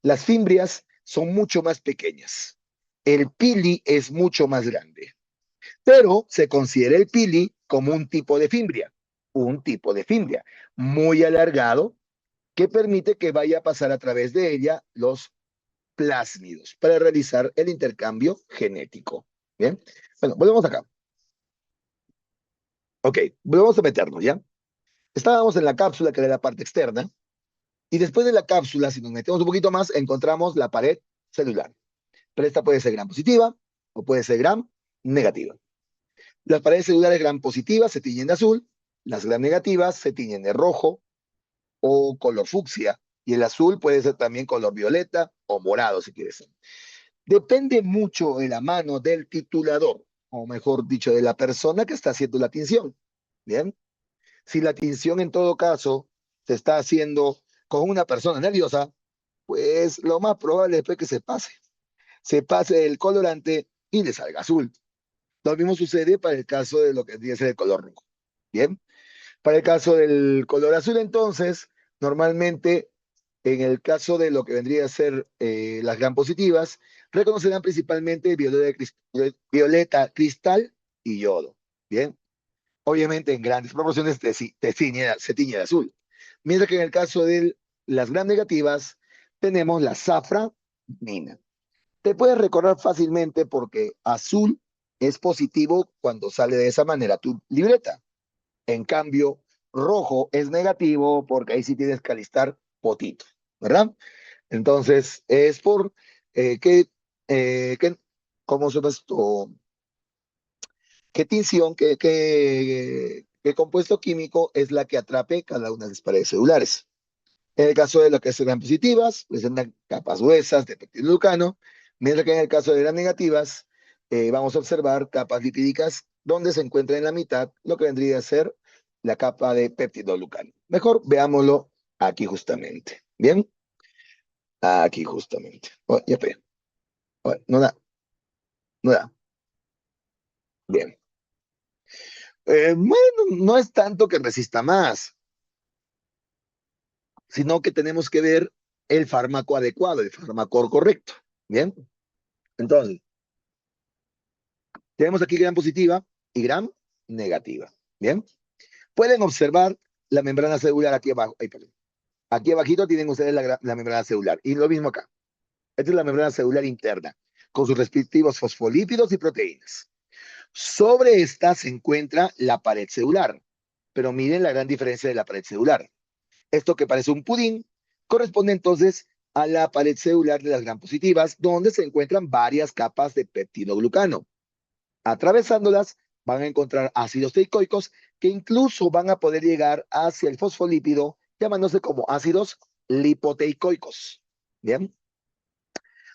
Las fimbrias son mucho más pequeñas. El pili es mucho más grande. Pero se considera el pili como un tipo de fimbria muy alargado que permite que vaya a pasar a través de ella los plásmidos para realizar el intercambio genético. Bien, bueno, volvemos acá. Ok, volvemos a meternos, ¿ya? Estábamos en la cápsula, que era la parte externa, y después de la cápsula, si nos metemos un poquito más, encontramos la pared celular. Pero esta puede ser gram positiva o puede ser gram negativa. Las paredes celulares gram positivas se tiñen de azul, las gram negativas se tiñen de rojo o color fucsia, y el azul puede ser también color violeta o morado, si quieres. Depende mucho de la mano del titulador, o mejor dicho, de la persona que está haciendo la tinción. Bien, si la tinción en todo caso se está haciendo con una persona nerviosa, pues lo más probable es que se pase el colorante y le salga azul. Lo mismo sucede para el caso de lo que tiene que ser el color rojo. Bien, para el caso del color azul, entonces, normalmente, en el caso de lo que vendría a ser las gram positivas, reconocerán principalmente violeta cristal y yodo. Bien, obviamente en grandes proporciones se tiñe de azul. Mientras que en el caso de las gram negativas, tenemos la safranina. Te puedes recordar fácilmente porque azul es positivo cuando sale de esa manera tu libreta. En cambio, rojo es negativo porque ahí sí tienes que alistar potito, ¿verdad? Entonces, es por eh, qué, qué, ¿cómo se llama esto? ¿Qué tinción, qué compuesto químico es la que atrape cada una de las paredes celulares? En el caso de lo que serán positivas, presentan capas gruesas de peptidoglucano, mientras que en el caso de las negativas, vamos a observar capas lipídicas donde se encuentra en la mitad lo que vendría a ser la capa de peptidoglucano. Mejor veámoslo aquí justamente. ¿Bien? Aquí justamente. Oh, ya pe. Oh, no da, no da. Bien. Bueno, no es tanto que resista más, sino que tenemos que ver el fármaco adecuado, el fármaco correcto. Bien. Entonces, tenemos aquí gram positiva y gram negativa. Bien, pueden observar la membrana celular aquí abajo. Ay, perdón. Aquí abajito tienen ustedes la membrana celular. Y lo mismo acá. Esta es la membrana celular interna, con sus respectivos fosfolípidos y proteínas. Sobre esta se encuentra la pared celular. Pero miren la gran diferencia de la pared celular. Esto que parece un pudín corresponde entonces a la pared celular de las gram positivas, donde se encuentran varias capas de peptidoglucano. Atravesándolas van a encontrar ácidos teicoicos que incluso van a poder llegar hacia el fosfolípido, llamándose como ácidos lipoteicoicos. Bien.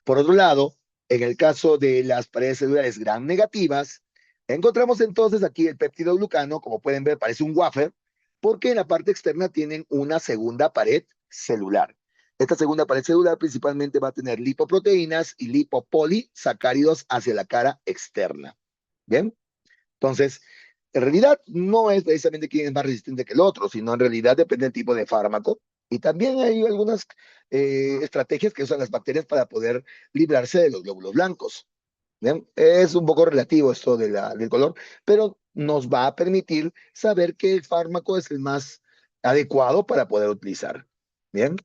Por otro lado, en el caso de las paredes celulares gram negativas, encontramos entonces aquí el peptidoglucano, como pueden ver, parece un wafer, porque en la parte externa tienen una segunda pared celular. Esta segunda pared celular principalmente va a tener lipoproteínas y lipopolisacáridos hacia la cara externa. Bien, entonces, en realidad no es precisamente quién es más resistente que el otro, sino en realidad depende del tipo de fármaco. Y también hay algunas estrategias que usan las bacterias para poder librarse de los glóbulos blancos. ¿Bien? Es un poco relativo esto del color, pero nos va a permitir saber qué fármaco es el más adecuado para poder utilizar. Bien,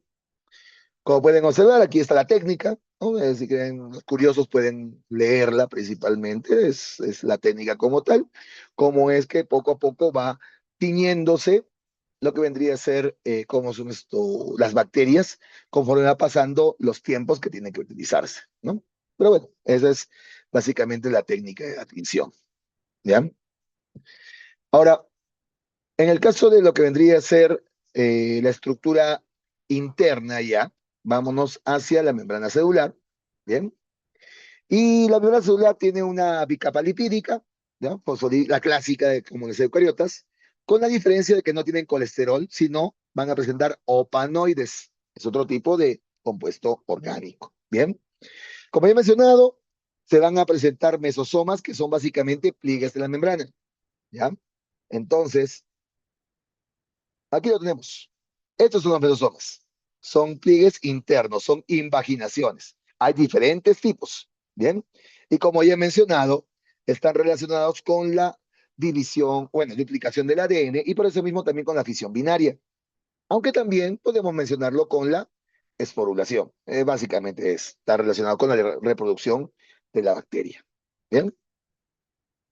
como pueden observar, aquí está la técnica, ¿no? Si quieren, los curiosos pueden leerla principalmente, es la técnica como tal, como es que poco a poco va tiñéndose lo que vendría a ser cómo son esto, las bacterias conforme va pasando los tiempos que tienen que utilizarse, ¿no? Pero bueno, esa es básicamente la técnica de la tinción, ¿ya? Ahora, en el caso de lo que vendría a ser la estructura interna ya, vámonos hacia la membrana celular, ¿bien? Y la membrana celular tiene una bicapa lipídica, ¿ya? La clásica de como los eucariotas, con la diferencia de que no tienen colesterol, sino van a presentar opanoides. Es otro tipo de compuesto orgánico, ¿bien? Como ya he mencionado, se van a presentar mesosomas, que son básicamente pliegues de la membrana, ¿ya? Entonces, aquí lo tenemos. Estos son los mesosomas. Son pliegues internos, son invaginaciones. Hay diferentes tipos, ¿bien? Y como ya he mencionado, están relacionados con la división, bueno, duplicación del ADN y por eso mismo también con la fisión binaria. Aunque también podemos mencionarlo con la esporulación. Básicamente está relacionado con la reproducción de la bacteria. ¿Bien?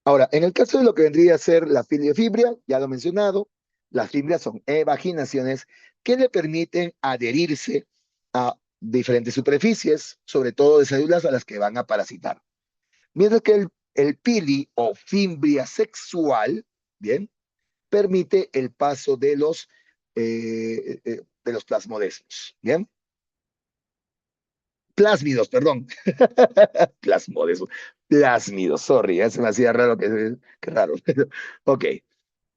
Ahora, en el caso de lo que vendría a ser la filiofibria, ya lo he mencionado, las fibrias son evaginaciones que le permiten adherirse a diferentes superficies, sobre todo de células a las que van a parasitar. Mientras que el pili o fimbria sexual, ¿bien? Permite el paso de los plasmodesmos, ¿bien? Plásmidos, perdón. Plasmodesmos. Plásmidos, sorry, se me hacía raro que raro. Ok.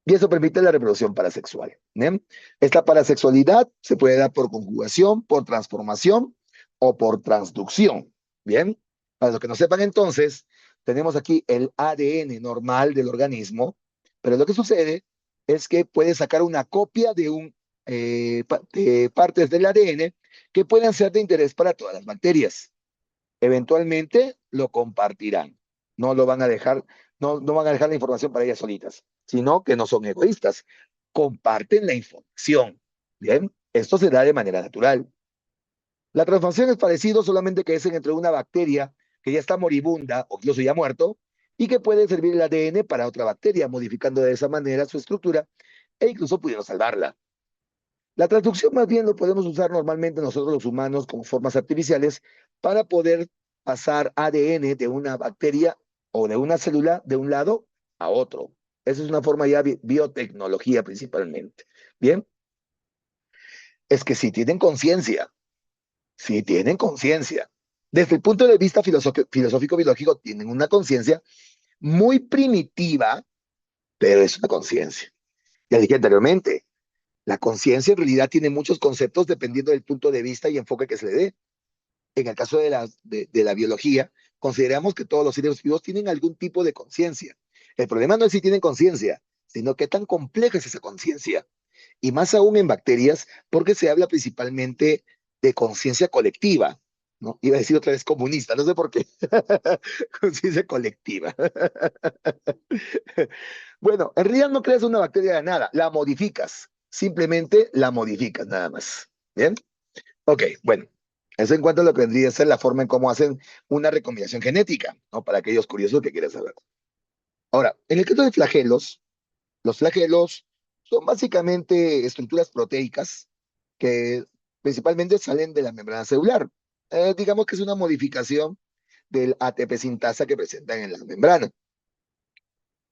Y eso permite la reproducción parasexual. ¿Bien? Esta parasexualidad se puede dar por conjugación, por transformación o por transducción. Bien, para los que no sepan entonces, tenemos aquí el ADN normal del organismo, pero lo que sucede es que puede sacar una copia de partes del ADN que pueden ser de interés para todas las bacterias. Eventualmente lo compartirán. No lo van a dejar, no van a dejar la información para ellas solitas, sino que no son egoístas. Comparten la información. Bien, esto se da de manera natural. La transformación es parecido, solamente que es entre una bacteria que ya está moribunda o incluso ya muerto y que puede servir el ADN para otra bacteria, modificando de esa manera su estructura e incluso pudiendo salvarla. La transducción más bien lo podemos usar normalmente nosotros los humanos como formas artificiales para poder pasar ADN de una bacteria o de una célula de un lado a otro. Esa es una forma ya biotecnología principalmente. Bien, es que si tienen conciencia, si tienen conciencia. Desde el punto de vista filosófico-biológico, tienen una conciencia muy primitiva, pero es una conciencia. Ya dije anteriormente, la conciencia en realidad tiene muchos conceptos dependiendo del punto de vista y enfoque que se le dé. En el caso de la biología, consideramos que todos los seres vivos tienen algún tipo de conciencia. El problema no es si tienen conciencia, sino qué tan compleja es esa conciencia. Y más aún en bacterias, porque se habla principalmente de conciencia colectiva. ¿No? Iba a decir otra vez comunista, no sé por qué. Conciencia colectiva. Bueno, en realidad no creas una bacteria de nada, la modificas. Simplemente la modificas, nada más. ¿Bien? Ok, bueno. Eso en cuanto a lo que vendría a ser la forma en cómo hacen una recombinación genética, ¿no? Para aquellos curiosos que quieran saber. Ahora, en el caso de flagelos, los flagelos son básicamente estructuras proteicas que principalmente salen de la membrana celular. Digamos que es una modificación del ATP sintasa que presentan en la membrana.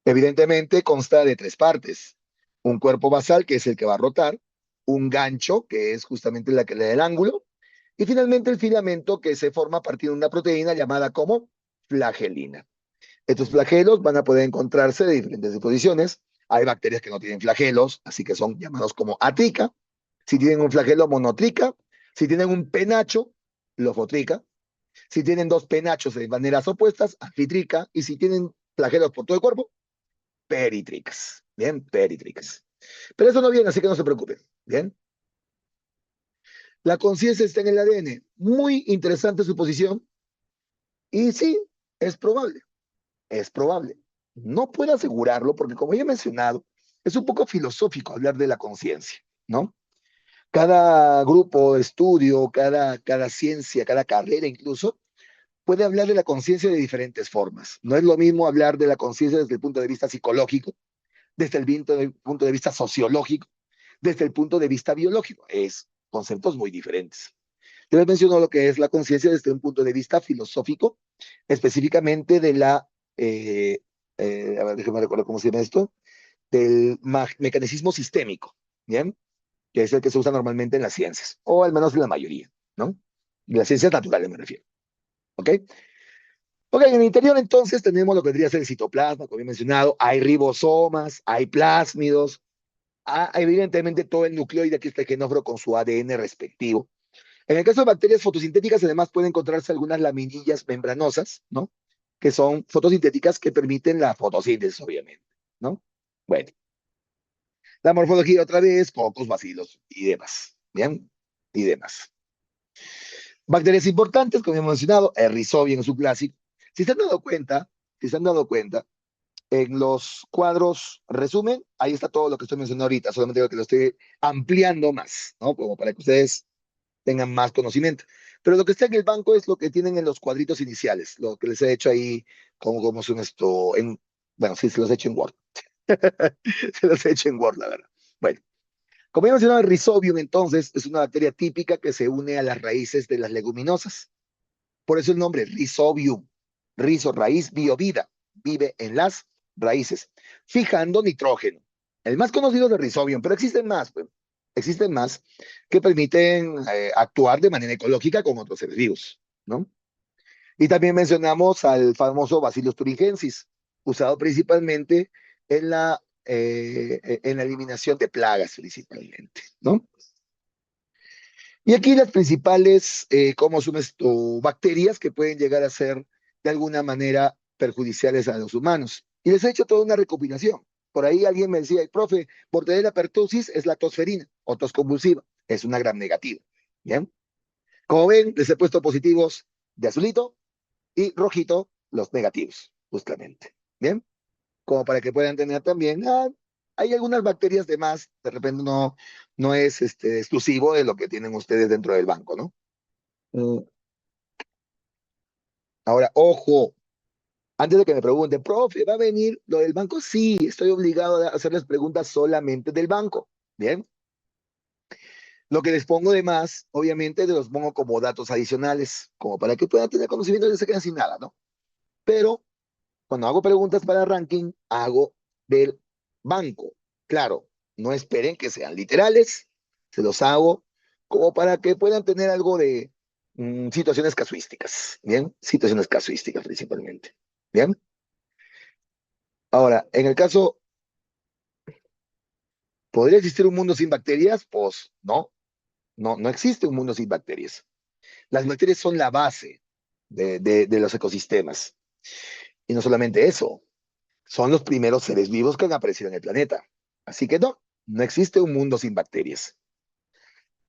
Evidentemente consta de tres partes. Un cuerpo basal, que es el que va a rotar, un gancho, que es justamente la que le da el ángulo, y finalmente el filamento que se forma a partir de una proteína llamada como flagelina. Estos flagelos van a poder encontrarse de diferentes disposiciones. Hay bacterias que no tienen flagelos, así que son llamados como atrica. Si tienen un flagelo, monotrica. Si tienen un penacho, lofotrica. Si tienen dos penachos de maneras opuestas, anfitrica. Y si tienen flagelos por todo el cuerpo, peritricas. Bien, peritricas. Pero eso no viene, así que no se preocupen. Bien. La conciencia está en el ADN. Muy interesante su posición. Y sí, es probable. Es probable. No puedo asegurarlo porque, como ya he mencionado, es un poco filosófico hablar de la conciencia, ¿no? Cada grupo de estudio, cada ciencia, cada carrera incluso, puede hablar de la conciencia de diferentes formas. No es lo mismo hablar de la conciencia desde el punto de vista psicológico, desde el punto de vista sociológico, desde el punto de vista biológico. Es conceptos muy diferentes. Yo les menciono lo que es la conciencia desde un punto de vista filosófico, específicamente de la, a ver, déjeme recordar cómo se llama esto, del mecanicismo sistémico, ¿bien? Que es el que se usa normalmente en las ciencias, o al menos en la mayoría, ¿no? En las ciencias naturales me refiero, ¿ok? Ok, en el interior entonces tenemos lo que vendría a ser el citoplasma, como he mencionado, hay ribosomas, hay plásmidos, evidentemente todo el nucleoide que está genóforo con su ADN respectivo. En el caso de bacterias fotosintéticas, además pueden encontrarse algunas laminillas membranosas, ¿no? Que son fotosintéticas que permiten la fotosíntesis, obviamente, ¿no? Bueno, la morfología otra vez, cocos, bacilos y demás, ¿bien? Y demás. Bacterias importantes, como hemos mencionado, el Rhizobium en su clásico. Si se han dado cuenta, si se han dado cuenta, en los cuadros resumen, ahí está todo lo que estoy mencionando ahorita, solamente que lo estoy ampliando más, ¿no? Como para que ustedes tengan más conocimiento. Pero lo que está en el banco es lo que tienen en los cuadritos iniciales, lo que les he hecho ahí, como son esto, bueno, sí, se los he hecho en Word. Se los he hecho en Word, la verdad. Bueno, como ya mencionado, el Rhizobium entonces es una bacteria típica que se une a las raíces de las leguminosas. Por eso el nombre, Rhizobium. Rizo, raíz, biovida. Vive en las raíces, fijando nitrógeno. El más conocido es el Rhizobium, pero existen más, pues. Existen más que permiten actuar de manera ecológica con otros seres vivos, ¿no? Y también mencionamos al famoso Bacillus thuringiensis, usado principalmente en la eliminación de plagas, principalmente, ¿no? Y aquí las principales, ¿cómo son esto? Bacterias que pueden llegar a ser de alguna manera perjudiciales a los humanos. Y les he hecho toda una recopilación. Por ahí alguien me decía, profe, Bordetella pertussis es la tosferina o tos convulsiva. Es una gran negativa. ¿Bien? Como ven, les he puesto positivos de azulito y rojito los negativos, justamente. ¿Bien? Como para que puedan tener también, hay algunas bacterias de más, de repente no es exclusivo de lo que tienen ustedes dentro del banco, ¿no? Mm, Ahora, ojo, antes de que me pregunten, profe, ¿va a venir lo del banco? Sí, estoy obligado a hacerles preguntas solamente del banco. Bien, lo que les pongo de más, obviamente, los pongo como datos adicionales, como para que puedan tener conocimiento y no se queden sin nada, ¿no? Pero cuando hago preguntas para ranking, hago del banco. Claro, no esperen que sean literales, se los hago como para que puedan tener algo de situaciones casuísticas, ¿bien? Situaciones casuísticas principalmente, ¿bien? Ahora, en el caso, ¿podría existir un mundo sin bacterias? Pues no existe un mundo sin bacterias. Las bacterias son la base de los ecosistemas. Y no solamente eso, son los primeros seres vivos que han aparecido en el planeta. Así que no existe un mundo sin bacterias.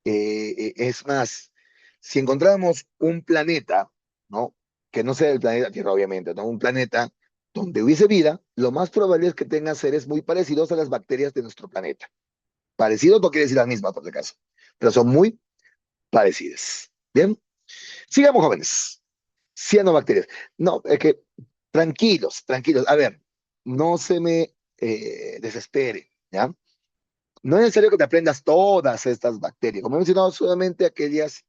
Es más, si encontramos un planeta, ¿no? Que no sea el planeta Tierra, obviamente, ¿no? Un planeta donde hubiese vida, lo más probable es que tengan seres muy parecidos a las bacterias de nuestro planeta. Parecidos no quiere decir las mismas, por si acaso, pero son muy parecidas. Bien, sigamos, jóvenes. Cianobacterias. No, es que tranquilos, tranquilos. A ver, no se me desespere, ¿ya? No es necesario que te aprendas todas estas bacterias. Como he mencionado, solamente aquellas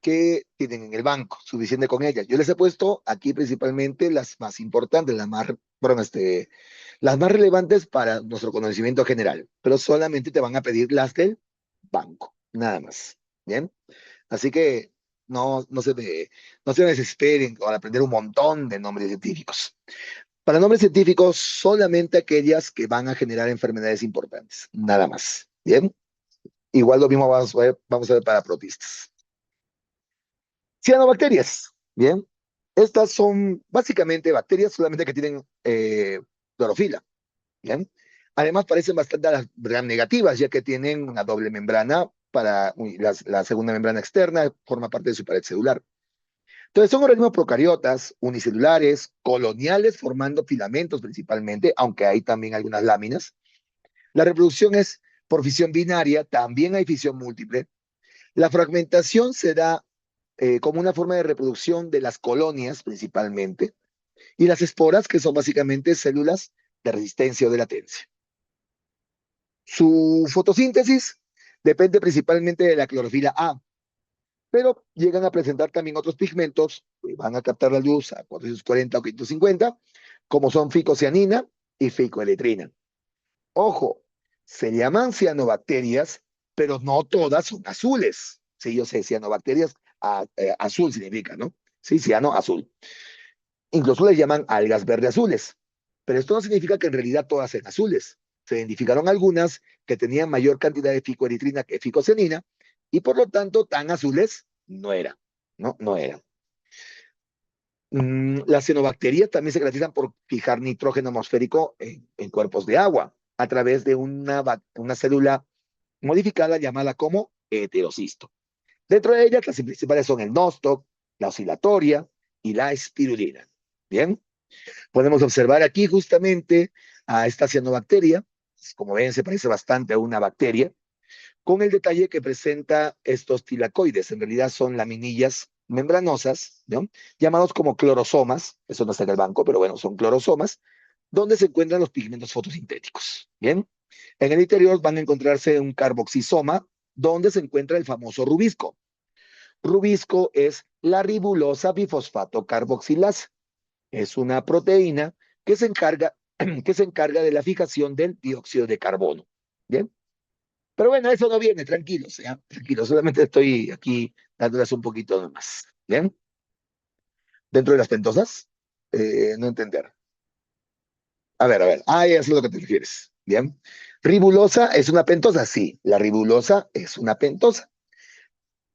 que tienen en el banco, suficiente con ellas. Yo les he puesto aquí principalmente las más importantes, perdón, las más relevantes para nuestro conocimiento general, pero solamente te van a pedir las del banco, nada más. ¿Bien? Así que no se desesperen al aprender un montón de nombres científicos. Para nombres científicos, solamente aquellas que van a generar enfermedades importantes, nada más. ¿Bien? Igual lo mismo vamos a ver para protistas. Cianobacterias. Bien. Estas son básicamente bacterias solamente que tienen clorofila. Bien. Además parecen bastante a las gram negativas, ya que tienen una doble membrana la segunda membrana externa, forma parte de su pared celular. Entonces son organismos procariotas, unicelulares, coloniales, formando filamentos principalmente, aunque hay también algunas láminas. La reproducción es por fisión binaria, también hay fisión múltiple. La fragmentación se da como una forma de reproducción de las colonias principalmente, y las esporas, que son básicamente células de resistencia o de latencia. Su fotosíntesis depende principalmente de la clorofila A, pero llegan a presentar también otros pigmentos que van a captar la luz a 440 o 550, como son ficocianina y ficoeletrina. Ojo, se llaman cianobacterias, pero no todas son azules. Sí, yo sé, cianobacterias, azul significa, ¿no? Sí, ciano, azul. Incluso les llaman algas verde azules. Pero esto no significa que en realidad todas sean azules. Se identificaron algunas que tenían mayor cantidad de ficoeritrina que ficocianina y por lo tanto tan azules no eran. No, no eran. Las cianobacterias también se caracterizan por fijar nitrógeno atmosférico en cuerpos de agua a través de una célula modificada llamada como heterocisto. Dentro de ellas, las principales son el nostoc, la oscilatoria y la espirulina. Bien, podemos observar aquí justamente a esta cianobacteria. Como ven, se parece bastante a una bacteria, con el detalle que presenta estos tilacoides. En realidad son laminillas membranosas, ¿no? Llamados como clorosomas. Eso no está en el banco, pero bueno, son clorosomas, donde se encuentran los pigmentos fotosintéticos. Bien, en el interior van a encontrarse un carboxisoma, donde se encuentra el famoso rubisco. Rubisco es la ribulosa bifosfato carboxilasa. Es una proteína que se encarga, que se encarga de la fijación del dióxido de carbono. Bien, pero bueno, eso no viene, tranquilos, ¿ya? Tranquilos, solamente estoy aquí dándoles un poquito más. Bien, dentro de las pentosas, no entender. A ver, ya sé a lo que te refieres. Bien, ribulosa es una pentosa, sí, la ribulosa es una pentosa,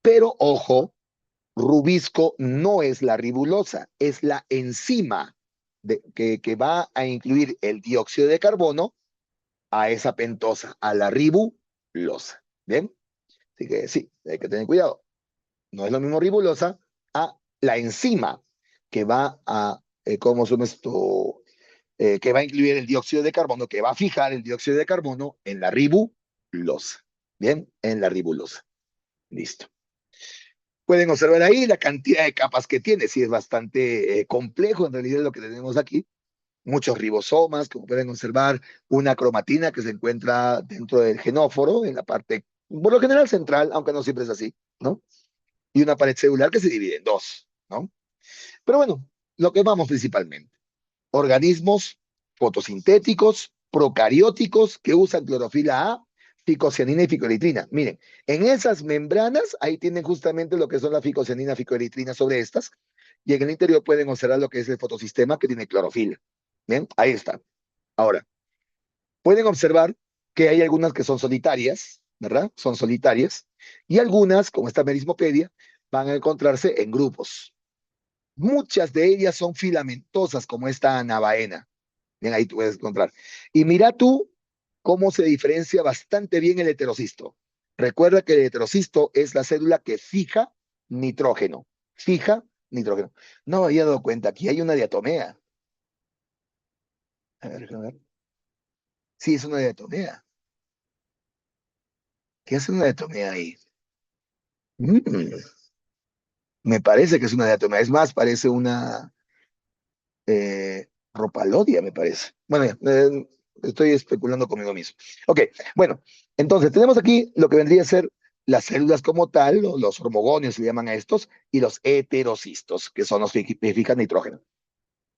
pero ojo, rubisco no es la ribulosa, es la enzima que va a incluir el dióxido de carbono a esa pentosa, a la ribulosa. ¿Bien? Así que sí, hay que tener cuidado. No es lo mismo ribulosa a la enzima que va a, ¿cómo se llama esto? Que va a incluir el dióxido de carbono, que va a fijar el dióxido de carbono en la ribulosa. ¿Bien? En la ribulosa. Listo. Pueden observar ahí la cantidad de capas que tiene, sí es bastante complejo en realidad lo que tenemos aquí. Muchos ribosomas, como pueden observar, una cromatina que se encuentra dentro del genóforo, en la parte, por lo general central, aunque no siempre es así, ¿no? Y una pared celular que se divide en dos, ¿no? Pero bueno, lo que vamos principalmente, organismos fotosintéticos, procarióticos que usan clorofila A, ficocianina y ficoeritrina. Miren, en esas membranas, ahí tienen justamente lo que son la ficocianina, ficoeritrina sobre estas, y en el interior pueden observar lo que es el fotosistema que tiene clorofila. Bien, ahí está. Ahora, pueden observar que hay algunas que son solitarias, ¿verdad? Son solitarias, y algunas, como esta merismopedia, van a encontrarse en grupos. Muchas de ellas son filamentosas, como esta navaena. Bien, ahí tú puedes encontrar. Y mira tú cómo se diferencia bastante bien el heterocisto. Recuerda que el heterocisto es la célula que fija nitrógeno. Fija nitrógeno. No me había dado cuenta, aquí hay una diatomea. A ver. Sí, es una diatomea. ¿Qué hace una diatomea ahí? Mm, me parece que es una diatomea. Es más, parece una ropalodia, me parece. Bueno, ya, estoy especulando conmigo mismo. Ok, bueno, entonces tenemos aquí lo que vendría a ser las células como tal, los hormogonios se le llaman a estos, y los heterocistos, que son los que fijan nitrógeno.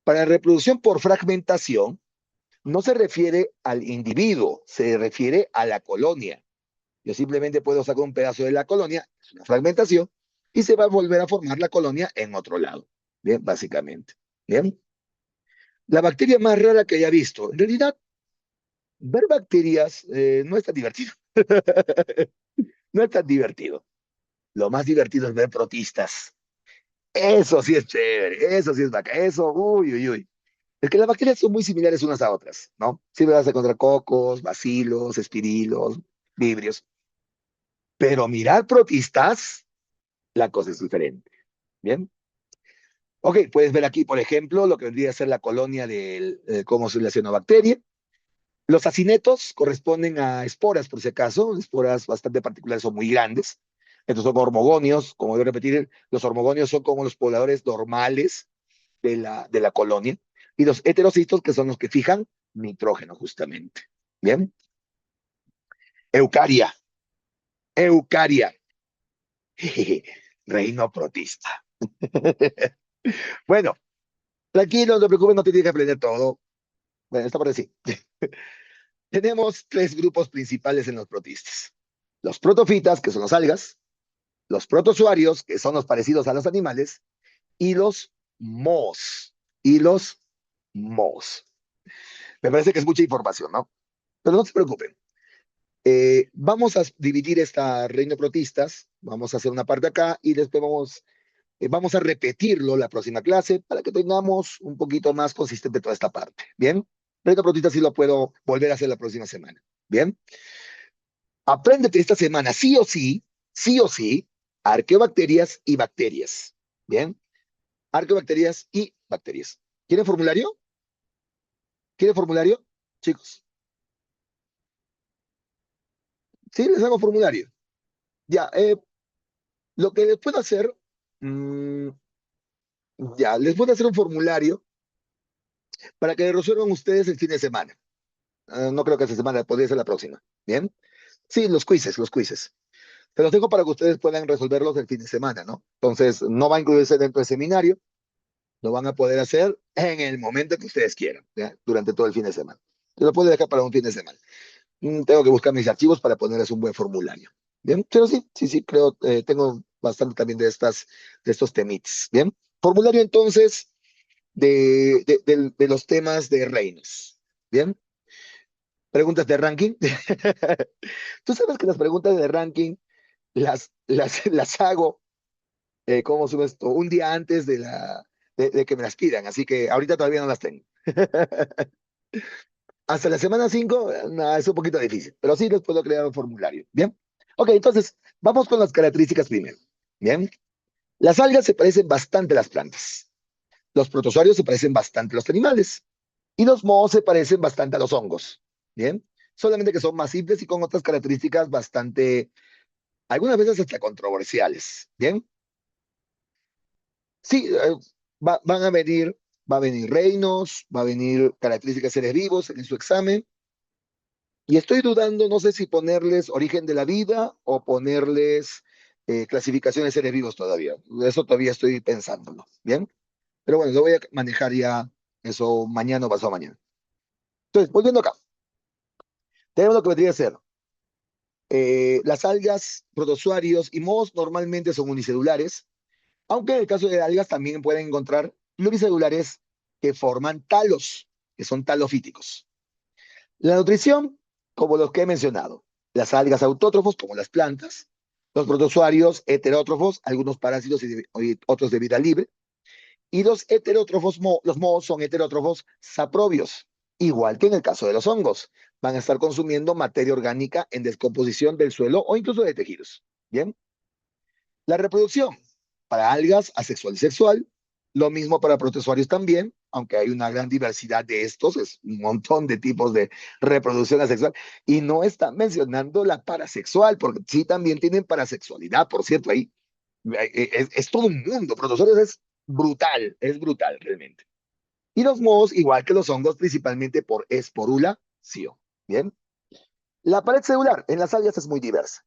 Para la reproducción por fragmentación, no se refiere al individuo, se refiere a la colonia. Yo simplemente puedo sacar un pedazo de la colonia, es una fragmentación, y se va a volver a formar la colonia en otro lado. Bien, básicamente. Bien. La bacteria más rara que haya visto. En realidad, ver bacterias no es tan divertido. No es tan divertido. Lo más divertido es ver protistas. Eso sí es chévere, eso sí es bacán, eso, uy, uy, uy. Es que las bacterias son muy similares unas a otras, ¿no? Siempre vas a encontrar cocos, bacilos, espirilos, vibrios. Pero mirar protistas, la cosa es diferente. ¿Bien? Ok, puedes ver aquí, por ejemplo, lo que vendría a ser la colonia del cómo se la cianobacteria. Los acinetos corresponden a esporas, por si acaso, esporas bastante particulares, son muy grandes. Estos son hormogonios, como debo repetir, los hormogonios son como los pobladores normales de la colonia. Y los heterocitos, que son los que fijan nitrógeno, justamente. Bien. Eucaria, eucaria. Reino protista. Bueno, tranquilo, no te preocupes, no te tienes que aprender todo. Bueno, esta parte sí. Tenemos tres grupos principales en los protistas. Los protofitas, que son las algas, los protozoarios, que son los parecidos a los animales, y los mohos. Y los mohos. Me parece que es mucha información, ¿no? Pero no se preocupen. Vamos a dividir esta reino de protistas, vamos a hacer una parte acá y después vamos a repetirlo la próxima clase para que tengamos un poquito más consistente toda esta parte. ¿Bien? Reino de protistas sí lo puedo volver a hacer la próxima semana. ¿Bien? Apréndete esta semana, sí o sí, arqueobacterias y bacterias. ¿Bien? Arqueobacterias y bacterias. ¿Quieren formulario? ¿Quieren formulario? Chicos, sí, les hago formulario. Ya, lo que les puedo hacer, mmm, ya, les puedo hacer un formulario para que resuelvan ustedes el fin de semana. No creo que esta semana, podría ser la próxima. ¿Bien? Sí, los quizzes, los quizzes. Se los dejo para que ustedes puedan resolverlos el fin de semana, ¿no? Entonces, no va a incluirse dentro del seminario, lo van a poder hacer en el momento que ustedes quieran, ¿ya? Durante todo el fin de semana. Se lo puedo dejar para un fin de semana. Tengo que buscar mis archivos para ponerles un buen formulario. Bien, pero sí, creo, tengo bastante también de estos temites. Bien, formulario entonces de los temas de reinos. Bien, preguntas de ranking. Tú sabes que las preguntas de ranking las hago, ¿cómo sube esto? Un día antes de que me las pidan, así que ahorita todavía no las tengo. Hasta la semana 5 no, es un poquito difícil, pero sí les puedo crear un formulario. Bien. Ok, entonces, vamos con las características primero. Bien. Las algas se parecen bastante a las plantas. Los protozoarios se parecen bastante a los animales. Y los mohos se parecen bastante a los hongos. Bien. Solamente que son más simples y con otras características bastante, algunas veces hasta controversiales. Bien. Sí, van a venir, va a venir reinos, va a venir características de seres vivos en su examen. Y estoy dudando, no sé si ponerles origen de la vida o ponerles clasificación de seres vivos todavía. Eso todavía estoy pensándolo. Bien. Pero bueno, lo voy a manejar ya eso mañana o pasado mañana. Entonces, volviendo acá, tenemos lo que vendría a ser las algas, protozoarios y mohos normalmente son unicelulares, aunque en el caso de algas también pueden encontrar pluricelulares que forman talos, que son talofíticos. La nutrición, como los que he mencionado, las algas autótrofos, como las plantas, los protozoarios heterótrofos, algunos parásitos y otros de vida libre, y los heterótrofos, los mohos son heterótrofos saprobios, igual que en el caso de los hongos. Van a estar consumiendo materia orgánica en descomposición del suelo o incluso de tejidos. Bien, la reproducción para algas asexual y sexual, Lo mismo para protozoarios también, aunque hay una gran diversidad de estos, es un montón de tipos de reproducción asexual. Y no están mencionando la parasexual, porque sí también tienen parasexualidad, por cierto, ahí es todo un mundo. Protozoarios es brutal realmente. Y los mohos, igual que los hongos, principalmente por esporulación. Bien. La pared celular en las algas es muy diversa.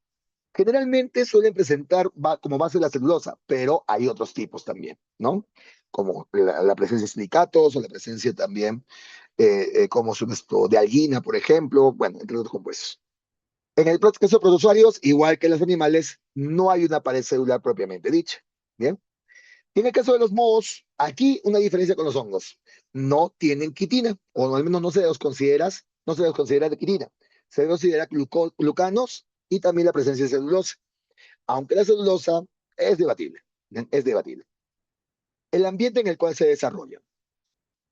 Generalmente suelen presentar como base la celulosa, pero hay otros tipos también, ¿no? Como la presencia de silicatos o la presencia también, como son esto, de alguina, por ejemplo, bueno, entre otros compuestos. En el caso de protozoarios, igual que en los animales, no hay una pared celular propiamente dicha. Bien. Y en el caso de los mohos, aquí una diferencia con los hongos. No tienen quitina, o al menos no se los considera de quitina. Se considera glucanos y también la presencia de celulosa, aunque la celulosa es debatible, es debatible. El ambiente en el cual se desarrollan.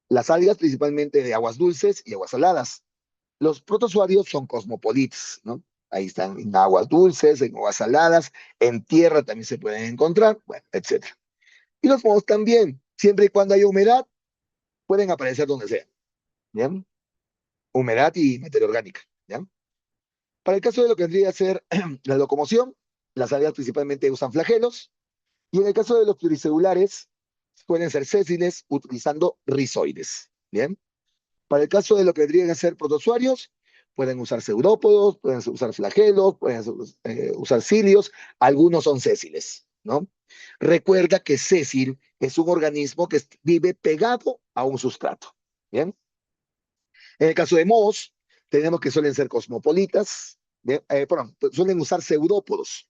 Las algas principalmente de aguas dulces y aguas saladas. Los protozoarios son cosmopolitas, ¿no? Ahí están en aguas dulces, en aguas saladas, en tierra también se pueden encontrar, bueno, etcétera. Y los mohos también, siempre y cuando haya humedad, pueden aparecer donde sea, ¿bien? Humedad y materia orgánica, ¿ya? Para el caso de lo que vendría a ser la locomoción, las algas principalmente usan flagelos, y en el caso de los pluricelulares, pueden ser sésiles utilizando rizoides, ¿bien? Para el caso de lo que vendrían a ser protozoarios, pueden usar pseudópodos, pueden usar flagelos, pueden usar cilios, algunos son sésiles, ¿no? Recuerda que sésil es un organismo que vive pegado a un sustrato, ¿bien? En el caso de mohos, tenemos que suelen ser cosmopolitas, perdón, suelen usar pseudópodos.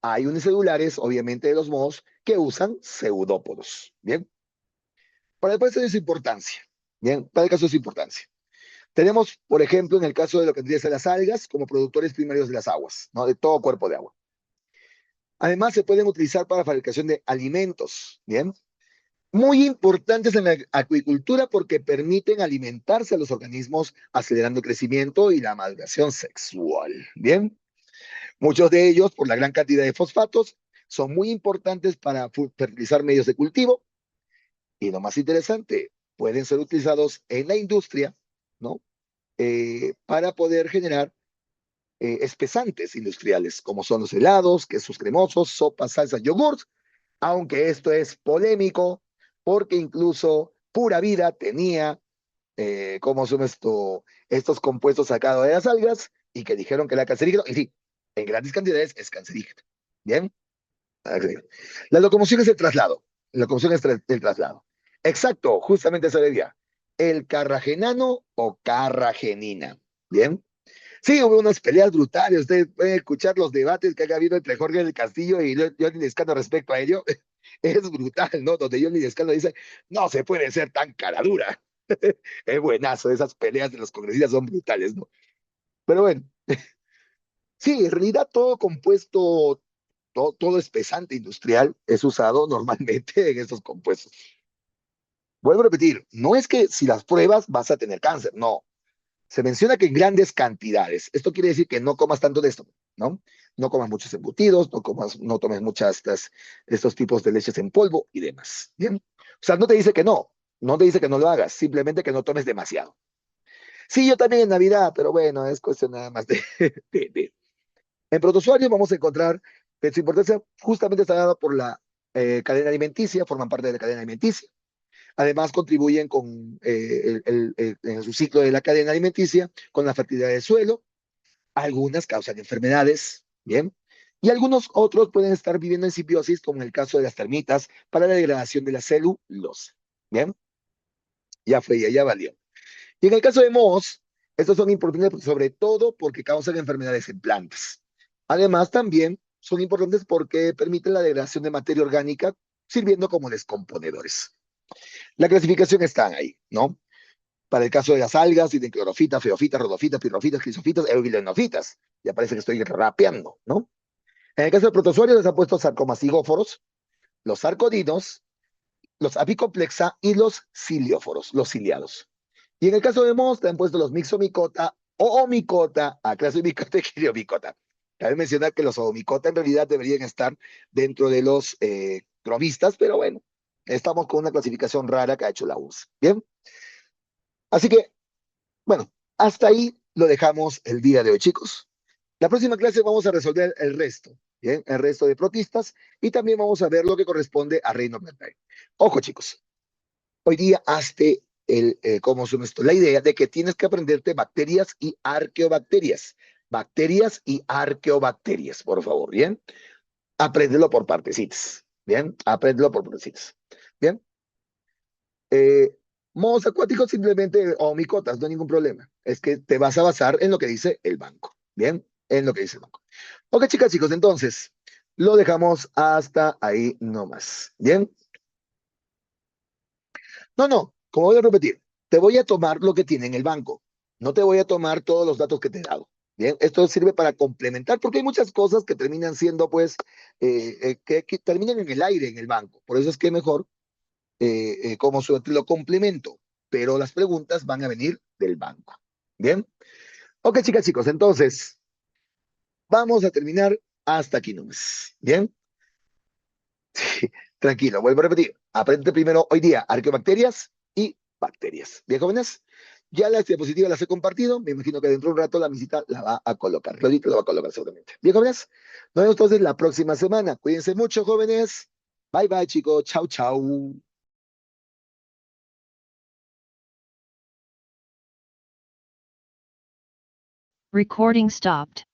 Hay unicelulares, obviamente, de los mohos que usan pseudópodos, ¿bien? Para el caso de su importancia, ¿bien? Para el caso de su importancia. Tenemos, por ejemplo, en el caso de lo que tendría que ser las algas, como productores primarios de las aguas, ¿no? De todo cuerpo de agua. Además, se pueden utilizar para fabricación de alimentos, ¿bien? Muy importantes en la acuicultura porque permiten alimentarse a los organismos, acelerando el crecimiento y la maduración sexual, ¿bien? Muchos de ellos, por la gran cantidad de fosfatos, son muy importantes para fertilizar medios de cultivo y lo más interesante, pueden ser utilizados en la industria, ¿no? Para poder generar espesantes industriales, como son los helados, quesos cremosos, sopas, salsas, yogurts, aunque esto es polémico, porque incluso Pura Vida tenía, ¿cómo son estos compuestos sacados de las algas y que dijeron que era cancerígeno? Y sí, en grandes cantidades es cancerígeno. ¿Bien? La locomoción es el traslado. La locomoción es el traslado. Exacto, justamente eso le decía. El carragenano o carragenina. ¿Bien? Sí, hubo unas peleas brutales. Ustedes pueden escuchar los debates que ha habido entre Jorge del Castillo y Johnny Lescano respecto a ello. Es brutal, ¿no? Donde Johnny Lescano dice, no se puede ser tan cara dura. Es buenazo, esas peleas de los congresistas son brutales, ¿no? Pero bueno, sí, en realidad todo compuesto, todo espesante industrial es usado normalmente en estos compuestos. Vuelvo a repetir, no es que si las pruebas vas a tener cáncer, no. Se menciona que en grandes cantidades. Esto quiere decir que no comas tanto de esto, ¿no? No comas muchos embutidos, no tomes muchas estos tipos de leches en polvo y demás. Bien. O sea, no te dice que no, no te dice que no lo hagas, simplemente que no tomes demasiado. Sí, yo también en Navidad, pero bueno, es cuestión nada más de. En protozoarios vamos a encontrar que su importancia justamente está dada por la cadena alimenticia, forman parte de la cadena alimenticia. Además, contribuyen con en su ciclo de la cadena alimenticia con la fertilidad del suelo. Algunas causan enfermedades, ¿bien? Y algunos otros pueden estar viviendo en simbiosis, como en el caso de las termitas, para la degradación de la celulosa, ¿bien? Ya fue, ya valió. Y en el caso de mohos, estos son importantes sobre todo porque causan enfermedades en plantas. Además, también son importantes porque permiten la degradación de materia orgánica, sirviendo como descomponedores. La clasificación está ahí, ¿no? Para el caso de las algas, tienen clorofitas, feofitas, rodofitas, pirrofitas, crisofitas, euglenofitas. Ya parece que estoy rapeando, ¿no? En el caso de protozoarios les han puesto sarcomastigóforos, los sarcodinos, los apicomplexa y los cilióforos, los ciliados. Y en el caso de mohos, te han puesto los mixomicota, oomicota, acrasomicota y quiriomicota. Cabe mencionar que los oomicota en realidad deberían estar dentro de los cromistas, pero bueno, Estamos con una clasificación rara que ha hecho la URSS. Bien, así que, bueno, hasta ahí lo dejamos el día de hoy, chicos. La próxima clase vamos a resolver el resto, ¿bien? El resto de protistas y también vamos a ver lo que corresponde a Reino Bernstein. Ojo, chicos, hoy día hazte ¿cómo se llama esto? La idea de que tienes que aprenderte bacterias y arqueobacterias. Bacterias y arqueobacterias, por favor, ¿bien? Apréndelo por partecitas, ¿bien? Apréndelo por partecitas, ¿bien? Eh, Modos acuáticos simplemente, o micotas, no hay ningún problema. Es que te vas a basar en lo que dice el banco, ¿bien? En lo que dice el banco. Ok, chicas, chicos, entonces lo dejamos hasta ahí nomás. ¿Bien? No, no, como voy a repetir, te voy a tomar lo que tiene en el banco. No te voy a tomar todos los datos que te he dado. Bien, esto sirve para complementar, porque hay muchas cosas que terminan siendo, pues, que terminan en el aire en el banco. Por eso es que mejor, como lo complemento, pero las preguntas van a venir del banco. Bien, ok, chicas, chicos, entonces vamos a terminar hasta aquí nomás. Bien. Tranquilo, vuelvo a repetir. Aprende primero hoy día arqueobacterias y bacterias. Bien, jóvenes, ya las diapositivas las he compartido. Me imagino que dentro de un rato la visita la va a colocar. Claudita la va a colocar seguramente. Bien, jóvenes, nos vemos entonces la próxima semana. Cuídense mucho, jóvenes. Bye, bye, chicos. Chau, chau. Recording stopped.